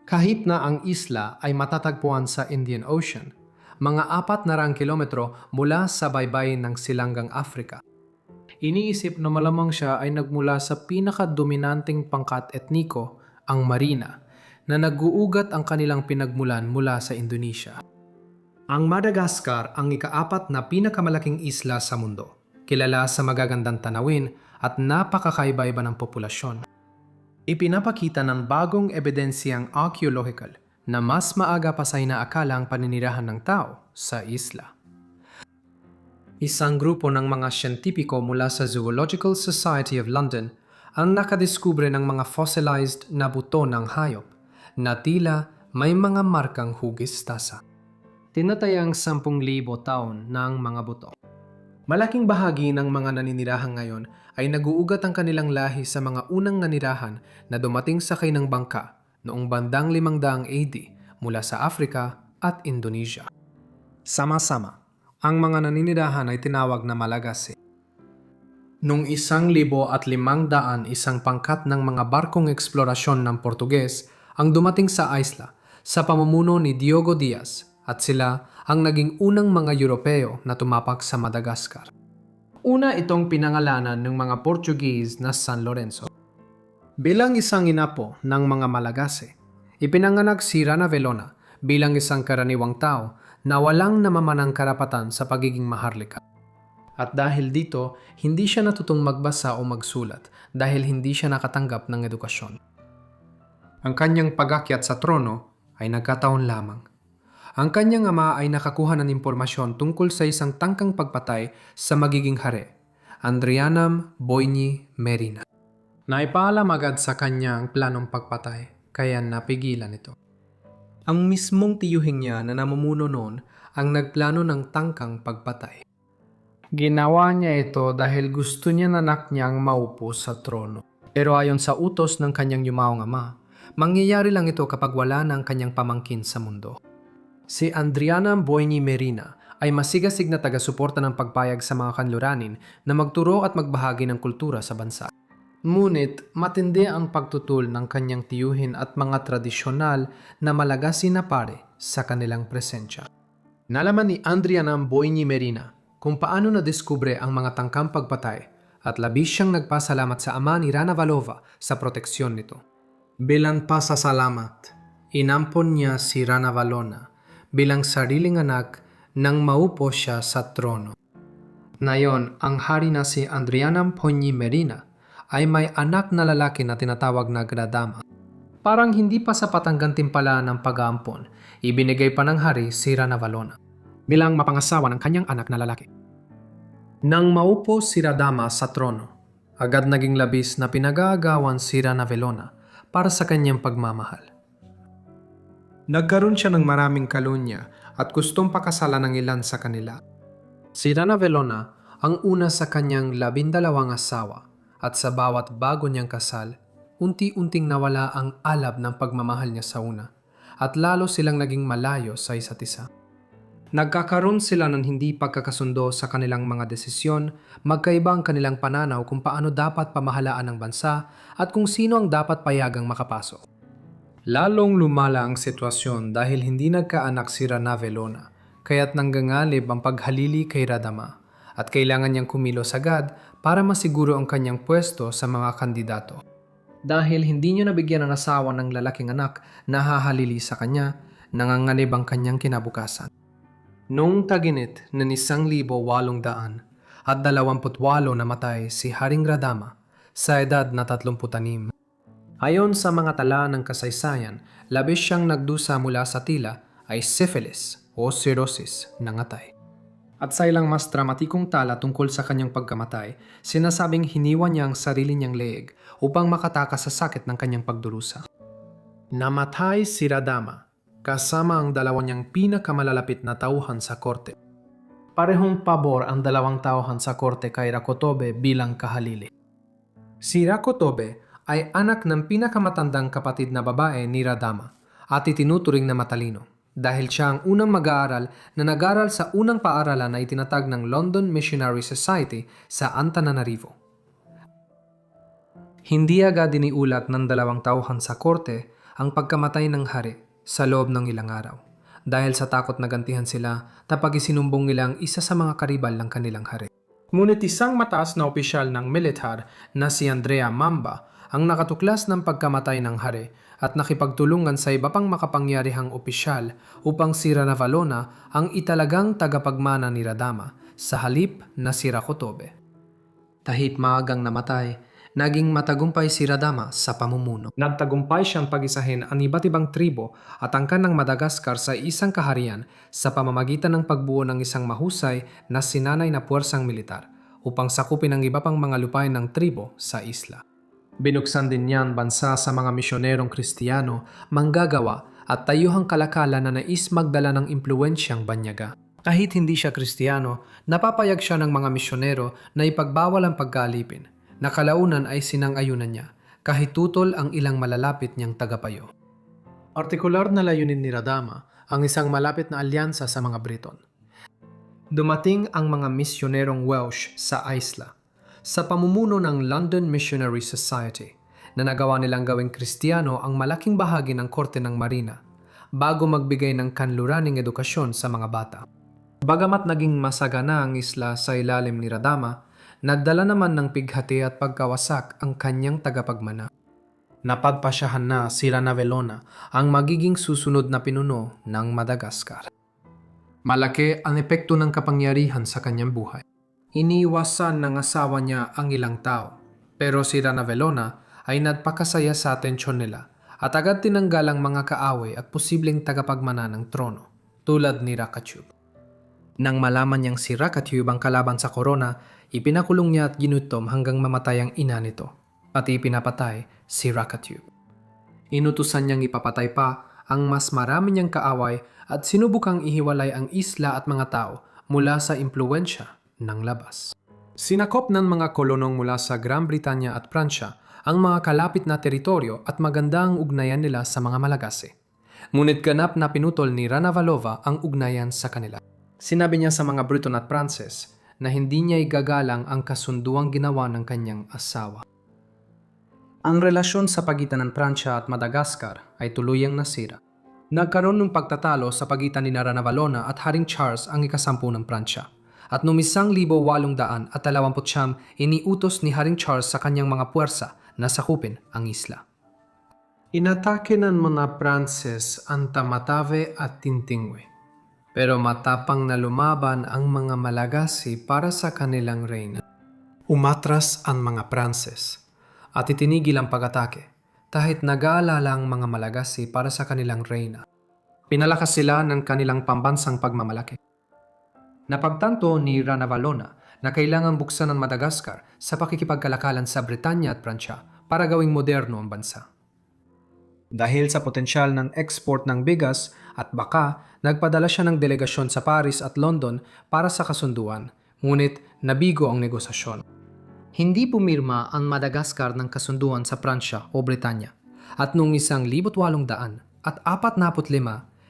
B: Kahit na ang isla ay matatagpuan sa Indian Ocean, mga 400 kilometro mula sa baybayin ng Silanggang Afrika. Iniisip na malamang siya ay nagmula sa pinakadominanteng pangkat etniko, ang Marina, na nag-uugat ang kanilang pinagmulan mula sa Indonesia. Ang Madagascar ang ika-4 na pinakamalaking isla sa mundo, kilala sa magagandang tanawin at napakakaiba-iba ng populasyon. Ipinapakita ng bagong ebidensyang archaeological na mas maaga pa sa inaakala ang paninirahan ng tao sa isla. Isang grupo ng mga siyentipiko mula sa Zoological Society of London ang nakadiskubre ng mga fossilized na buto ng hayop na tila may mga markang hugis tasa. Tinatayang 10,000 taon ng mga buto. Malaking bahagi ng mga naninirahan ngayon ay nag-uugat ang kanilang lahi sa mga unang nanirahan na dumating sakay ng bangka noong bandang 500 AD mula sa Africa at Indonesia. Sama-sama, ang mga naninirahan ay tinawag na Malagasy. Noong 1500, isang pangkat ng mga barkong eksplorasyon ng Portuges ang dumating sa isla sa pamumuno ni Diogo Diaz at sila ang naging unang mga Europeo na tumapak sa Madagascar. Una itong pinangalanan ng mga Portuguese na San Lorenzo. Bilang isang inapo ng mga Malagasy, ipinanganak si Ranavalona bilang isang karaniwang tao na walang namamanang karapatan sa pagiging maharlika. At dahil dito, hindi siya natutong magbasa o magsulat dahil hindi siya nakatanggap ng edukasyon. Ang kanyang pag-akyat sa trono ay nagkataon lamang. Ang kanyang ama ay nakakuha ng impormasyon tungkol sa isang tangkang pagpatay sa magiging hari, Andrianam Boigny Merina. Naipaalam agad sa kanya ang planong pagpatay, kaya napigilan ito. Ang mismong tiyuhing niya na namumuno noon ang nagplano ng tangkang pagpatay. Ginawa niya ito dahil gusto niya na anak niyang maupo sa trono. Pero ayon sa utos ng kanyang yumaong ama, mangyayari lang ito kapag wala na ang kanyang pamangkin sa mundo. Si Andrianam Boigny Merina ay masigasig na taga-suporta ng pagpayag sa mga kanluranin na magturo at magbahagi ng kultura sa bansa. Ngunit matindi ang pagtutol ng kanyang tiyuhin at mga tradisyonal na Malagasy na pare sa kanilang presensya. Nalaman ni Andrianam Boigny Merina kung paano nadiskubre ang mga tangkang pagpatay at labis siyang nagpasalamat sa ama ni Ranavalova sa proteksyon nito. Bilang pasasalamat, inampon niya si Ranavalona bilang sariling anak nang maupo siya sa trono. Ngayon, ang hari na si Andrianam Boigny Merina ay may anak na lalaki na tinatawag na Gradama. Parang hindi pa sapat ang gantimpala ng pag-aampon, ibinigay pa ng hari si Ranavalona bilang mapangasawa ng kanyang anak na lalaki. Nang maupo si Radama sa trono, agad naging labis na pinag-aagawan si Ranavalona para sa kanyang pagmamahal. Nagkaroon siya ng maraming kalunya at gustong pakasalan ng ilan sa kanila. Si Ranavalona ang una sa kanyang 12 asawa at sa bawat bago niyang kasal, unti-unting nawala ang alab ng pagmamahal niya sa una at lalo silang naging malayo sa isa't isa. Nagkakaroon sila ng hindi pagkakasundo sa kanilang mga desisyon, magkaiba ang kanilang pananaw kung paano dapat pamahalaan ng bansa at kung sino ang dapat payagang makapasok. Lalong lumala ang sitwasyon dahil hindi nagkaanak si Ranavalona, kaya't nanggangalib ang paghalili kay Radama at kailangan niyang kumilos agad para masiguro ang kanyang pwesto sa mga kandidato. Dahil hindi niya nabigyan ng asawa ng lalaking anak na hahalili sa kanya, nanganganib ang kanyang kinabukasan. Noong taginit ng 1,800 at 28 namatay si Haring Radama sa edad na 36. Ayon sa mga tala ng kasaysayan, labis siyang nagdusa mula sa tila ay syphilis o cirrhosis ng atay. At sa ilang mas dramatikong tala tungkol sa kanyang pagkamatay, sinasabing hiniwa niya ang sarili niyang leeg upang makatakas sa sakit ng kanyang pagdurusa. Namatay si Radama kasama ang dalawa niyang pinakamalalapit na tauhan sa korte. Parehong pabor ang dalawang tauhan sa korte kay Rakotobe bilang kahalili. Si Rakotobe ay anak ng pinakamatandang kapatid na babae ni Radama at itinuturing na matalino dahil siya ang unang mag-aaral na nag-aral sa unang paaralan na itinatag ng London Missionary Society sa Antananarivo. Hindi agad iniulat ng dalawang tauhan sa korte ang pagkamatay ng hari sa loob ng ilang araw dahil sa takot na gantihan sila kapag isinumbong nilang isa sa mga karibal ng kanilang hari. Ngunit isang mataas na opisyal ng militar na si Andrea Mamba ang nakatuklas ng pagkamatay ng hari at nakipagtulungan sa iba pang makapangyarihang opisyal upang si Ranavalona ang italagang tagapagmana ni Radama sa halip na si Rakotobe. Kahit maagang namatay, naging matagumpay si Radama sa pamumuno. Nagtagumpay siyang pag-isahin ang iba't ibang tribo at angkan ng Madagascar sa isang kaharian sa pamamagitan ng pagbuo ng isang mahusay na sinanay na puwersang militar upang sakupin ang iba pang mga lupain ng tribo sa isla. Binuksan din niyan bansa sa mga misyonerong Kristiyano, manggagawa at tayuhang kalakalan na nais magdala ng impluwensyang banyaga. Kahit hindi siya Kristiyano, napapayag siya ng mga misyonero na ipagbawal ang pagkaalipin. Nakalaunan ay sinang-ayunan niya, kahit tutol ang ilang malalapit niyang tagapayo. Partikular na layunin ni Radama ang isang malapit na alyansa sa mga Briton. Dumating ang mga misyonerong Welsh sa isla sa pamumuno ng London Missionary Society na nagawa nilang gawing Kristiyano ang malaking bahagi ng korte ng Marina bago magbigay ng kanluraning edukasyon sa mga bata. Bagamat naging masagana ang isla sa ilalim ni Radama, nagdala naman ng pighati at pagkawasak ang kanyang tagapagmana. Napagpasyahan na si Ranavalona ang magiging susunod na pinuno ng Madagascar. Malaki ang epekto ng kapangyarihan sa kanyang buhay. Iniiwasan ng asawa niya ang ilang tao, pero si Ranavalona ay nagpakasaya sa atensyon nila at agad tinanggal ang mga kaaway at posibleng tagapagmana ng trono, tulad ni Rakachub. Nang malaman niyang si Rakachub ang kalaban sa korona, ipinakulong niya at ginutom hanggang mamatay ang ina nito, pati ipinapatay si Rakachub. Inutusan niyang ipapatay pa ang mas marami niyang kaaway at sinubukang ihiwalay ang isla at mga tao mula sa impluwensya ng labas. Sinakop ng mga kolonong mula sa Gran Britanya at Pransya ang mga kalapit na teritoryo at maganda ang ugnayan nila sa mga Malagasy. Ngunit ganap na pinutol ni Ranavalova ang ugnayan sa kanila. Sinabi niya sa mga Briton at Pranses na hindi niya igagalang ang kasunduang ginawa ng kanyang asawa. Ang relasyon sa pagitan ng Pransya at Madagascar ay tuluyang nasira. Nagkaroon ng pagtatalo sa pagitan ni Ranavalona at Haring Charles ang ika-10 ng Pransya. At noong 1829, iniutos ni Haring Charles sa kanyang mga puwersa na sakupin ang isla. Inatake ng mga Pranses ang Tamatave at Tintingwe. Pero matapang na lumaban ang mga Malagasy para sa kanilang reyna. Umatras ang mga Pranses at itinigil ang pag-atake kahit nag-aalala ang mga Malagasy para sa kanilang reyna. Pinalakas sila ng kanilang pambansang pagmamalaki. Napagtanto ni Ranavalona na kailangang buksan ang Madagascar sa pakikipagkalakalan sa Britanya at Pransya para gawing moderno ang bansa. Dahil sa potensyal ng export ng bigas at baka, nagpadala siya ng delegasyon sa Paris at London para sa kasunduan, ngunit nabigo ang negosasyon. Hindi pumirma ang Madagascar ng kasunduan sa Pransya o Britanya at noong 1845,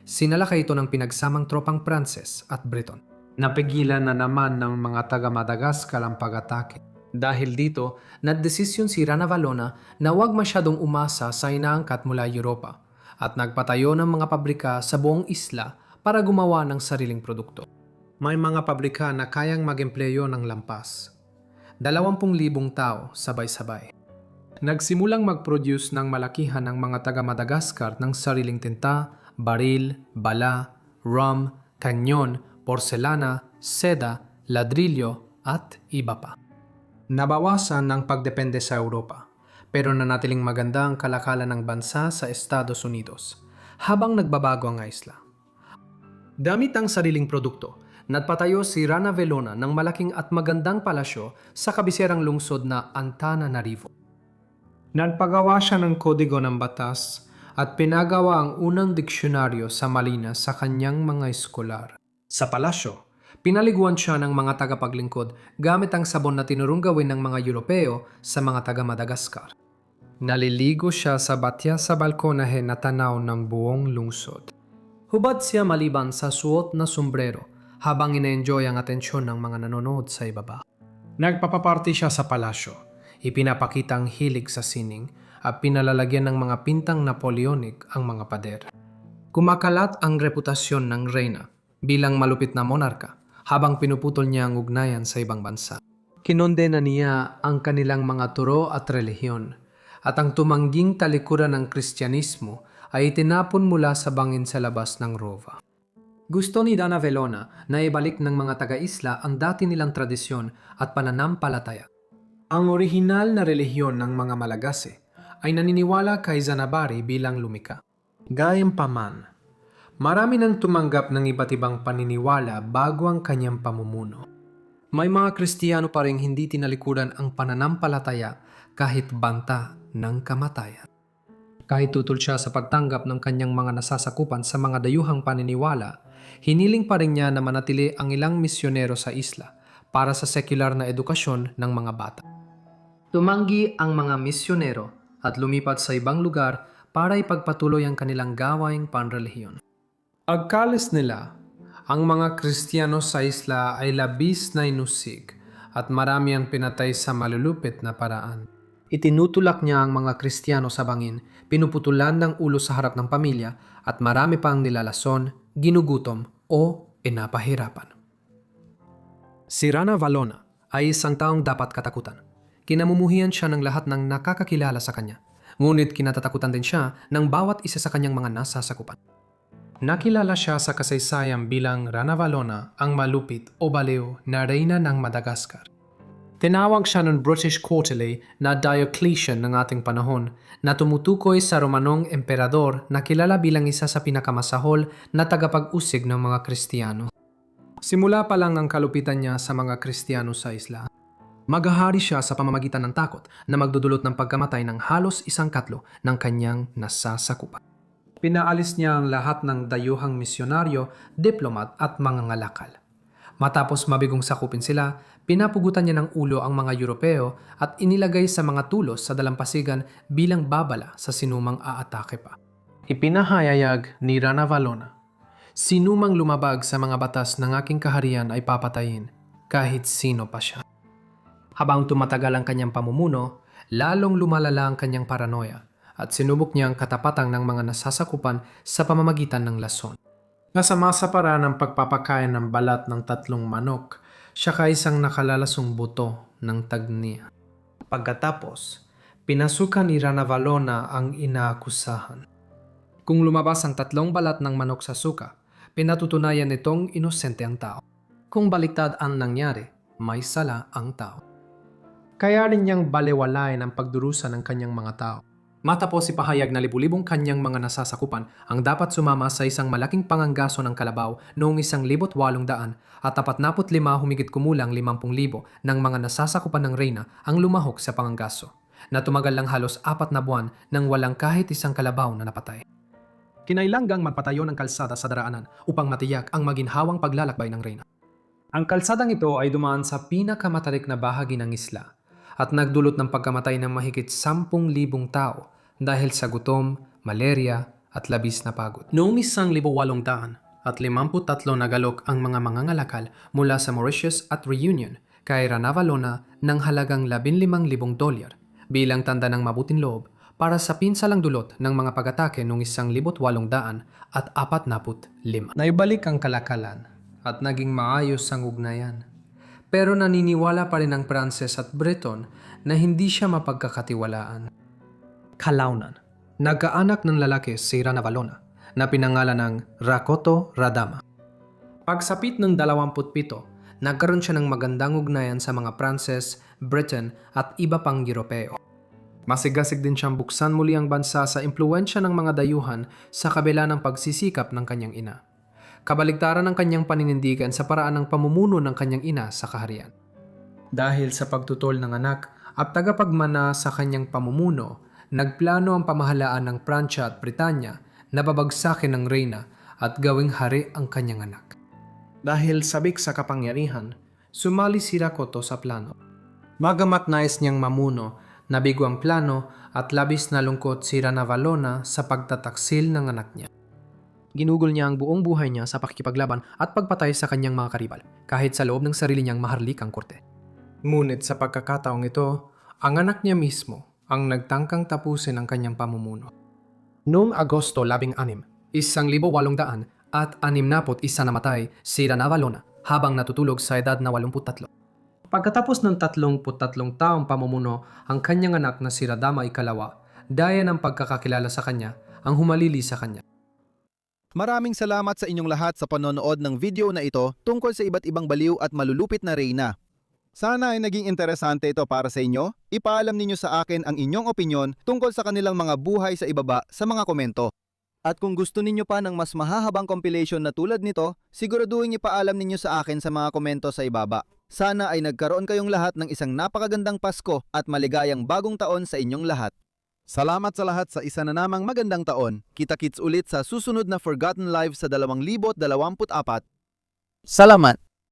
B: sinalakay ito ng pinagsamang tropang Pranses at Briton. Napigilan na naman ng mga taga-Madagascar ang pag-atake. Dahil dito, nagdesisyon si Ranavalona na huwag masyadong umasa sa inaangkat mula Europa at nagpatayo ng mga pabrika sa buong isla para gumawa ng sariling produkto. May mga pabrika na kayang mag-empleyo ng lampas. 20,000 tao sabay-sabay. Nagsimulang mag-produce ng malakihan ng mga taga-Madagascar ng sariling tinta, baril, bala, rum, kanyon, porselana, seda, ladrilyo at iba pa. Nabawasan ang pagdepende sa Europa, pero nanatiling maganda ang kalakalan ng bansa sa Estados Unidos habang nagbabago ang isla. Damit ang sariling produkto, nagpatayo si Ranavalona ng malaking at magandang palasyo sa kabiserang lungsod na Antananarivo. Nagpagawa siya ng kodigo ng batas at pinagawa ang unang diksyonaryo sa Malinas sa kanyang mga eskolar. Sa palasyo, pinaliguan siya ng mga tagapaglingkod gamit ang sabon na tinurong gawin ng mga Europeo sa mga taga-Madagascar. Naliligo siya sa batya sa balkonahe na tanaw ng buong lungsod. Hubad siya maliban sa suot na sombrero habang ina-enjoy ang atensyon ng mga nanonood sa ibaba. Nagpapaparty siya sa palasyo, ipinapakita ang hilig sa sining at pinalalagyan ng mga pintang Napoleonic ang mga pader. Kumakalat ang reputasyon ng reyna bilang malupit na monarka habang pinuputol niya ang ugnayan sa ibang bansa. Kinondena niya ang kanilang mga turo at relihiyon at ang tumangging talikuran ng Kristyanismo ay itinapon mula sa bangin sa labas ng Rova. Gusto ni Donna Velona na ibalik ng mga taga-isla ang dati nilang tradisyon at pananampalataya. Ang orihinal na relihiyon ng mga Malagasy ay naniniwala kay Zanabari bilang lumika. Gayunpaman, marami nang tumanggap ng iba't ibang paniniwala bago ang kanyang pamumuno. May mga Kristiyano pa ring hindi tinalikuran ang pananampalataya kahit banta ng kamatayan. Kahit tutol siya sa pagtanggap ng kanyang mga nasasakupan sa mga dayuhang paniniwala, hiniling pa rin niya na manatili ang ilang misyonero sa isla para sa sekular na edukasyon ng mga bata. Tumanggi ang mga misyonero at lumipat sa ibang lugar para ipagpatuloy ang kanilang gawaing panrelihiyon. Pagkalis nila, ang mga Kristiyano sa isla ay labis na inusig at marami ang pinatay sa malulupit na paraan. Itinutulak niya ang mga Kristiyano sa bangin, pinuputulan ng ulo sa harap ng pamilya at marami pang nilalason, ginugutom o inapahirapan. Si Rana Valona ay isang taong dapat katakutan. Kinamumuhian siya ng lahat ng nakakakilala sa kanya, ngunit kinatatakutan din siya ng bawat isa sa kanyang mga nasasakupan. Nakilala siya sa kasaysayan bilang Rana Valona, ang malupit o baliw na reyna ng Madagascar. Tinawag siya ng British Quarterly na Diocletian ng ating panahon na tumutukoy sa Romanong emperador na kilala bilang isa sa pinakamasahol na tagapag-usig ng mga Kristiyano. Simula pa lang ang kalupitan niya sa mga Kristiyano sa isla. Maghahari siya sa pamamagitan ng takot na magdudulot ng pagkamatay ng halos 1/4 ng kanyang nasasakupan. Pinaalis niya ang lahat ng dayuhang misyonaryo, diplomat at mga ngalakal. Matapos mabigong sakupin sila, pinapugutan niya ng ulo ang mga Europeo at inilagay sa mga tulos sa dalampasigan bilang babala sa sinumang aatake pa. Ipinahayayag ni Rana Valona, "Sinumang lumabag sa mga batas ng aking kaharian ay papatayin, kahit sino pa siya." Habang tumatagal ang kanyang pamumuno, lalong lumalala ang kanyang paranoia at sinubok niya ang katapatan ng mga nasasakupan sa pamamagitan ng lason. Nasama sa paraan ng pagpapakain ng balat ng 3 manok, siya ka isang nakalalasong buto ng tagnia. Pagkatapos, pinasukan ni Rana Valona ang inaakusahan. Kung lumabas ang 3 balat ng manok sa suka, pinatutunayan nitong inosente ang tao. Kung baliktad ang nangyari, may sala ang tao. Kaya rin niyang balewalain ang pagdurusa ng kanyang mga tao. Matapos ipahayag na libu-libong kanyang mga nasasakupan ang dapat sumama sa isang malaking panganggaso ng kalabaw noong 1,800 at 45 humigit kumulang 50,000 ng mga nasasakupan ng reyna ang lumahok sa panganggaso, na tumagal lang halos 4 na buwan nang walang kahit isang kalabaw na napatay. Kinailangang magpatayo ng kalsada sa daraanan upang matiyak ang maginhawang paglalakbay ng reyna. Ang kalsadang ito ay dumaan sa pinakamatarik na bahagi ng isla at nagdulot ng pagkamatay ng mahigit 10,000 tao dahil sa gutom, malaria at labis na pagod. Noong 1,853 nagalok ang mga mangangalakal mula sa Mauritius at Reunion kay Rana Valona ng halagang $15,000 bilang tanda ng mabuting loob para sa pinsalang dulot ng mga pag-atake noong 1,845. Naibalik ang kalakalan at naging maayos ang ugnayan. Pero naniniwala pa rin ang Pranses at Breton na hindi siya mapagkakatiwalaan. Kalaunan, nagkaanak ng lalaki si Rana Valona na pinangalan ng Rakoto Radama. Pagsapit ng 27, nagkaroon siya ng magandang ugnayan sa mga Pranses, Briton at iba pang Europeo. Masigasig din siyang buksan muli ang bansa sa impluwensya ng mga dayuhan sa kabila ng pagsisikap ng kanyang ina. Kabaligtaran ng kanyang paninindigan sa paraan ng pamumuno ng kanyang ina sa kaharian. Dahil sa pagtutol ng anak at tagapagmana sa kanyang pamumuno, nagplano ang pamahalaan ng Pransya at Britanya na babagsakin ng reyna at gawing hari ang kanyang anak. Dahil sabik sa kapangyarihan, sumali si Rakoto sa plano. Magamat nais niyang mamuno, nabigo ang plano at labis na lungkot si Rana Valona sa pagtataksil ng anak niya. Ginugol niya ang buong buhay niya sa pakikipaglaban at pagpatay sa kanyang mga karibal, kahit sa loob ng sarili niyang maharlikang korte. Ngunit sa pagkakataong ito, ang anak niya mismo ang nagtangkang tapusin ang kanyang pamumuno. Noong Agosto 16, 1,800 at 61 namatay si Rana Valona habang natutulog sa edad na 83. Pagkatapos ng 33 taong pamumuno, ang kanyang anak na si Radama Ikalawa, daya ng pagkakakilala sa kanya, ang humalili sa kanya.
A: Maraming salamat sa inyong lahat sa panonood ng video na ito tungkol sa iba't ibang baliw at malulupit na reyna. Sana ay naging interesante ito para sa inyo. Ipaalam ninyo sa akin ang inyong opinyon tungkol sa kanilang mga buhay sa ibaba sa mga komento. At kung gusto ninyo pa ng mas mahahabang compilation na tulad nito, siguraduhin ipaalam ninyo sa akin sa mga komento sa ibaba. Sana ay nagkaroon kayong lahat ng isang napakagandang Pasko at maligayang bagong taon sa inyong lahat. Salamat sa lahat sa isa na namang magandang taon. Kita-kits ulit sa susunod na Forgotten Lives sa 2024. Salamat!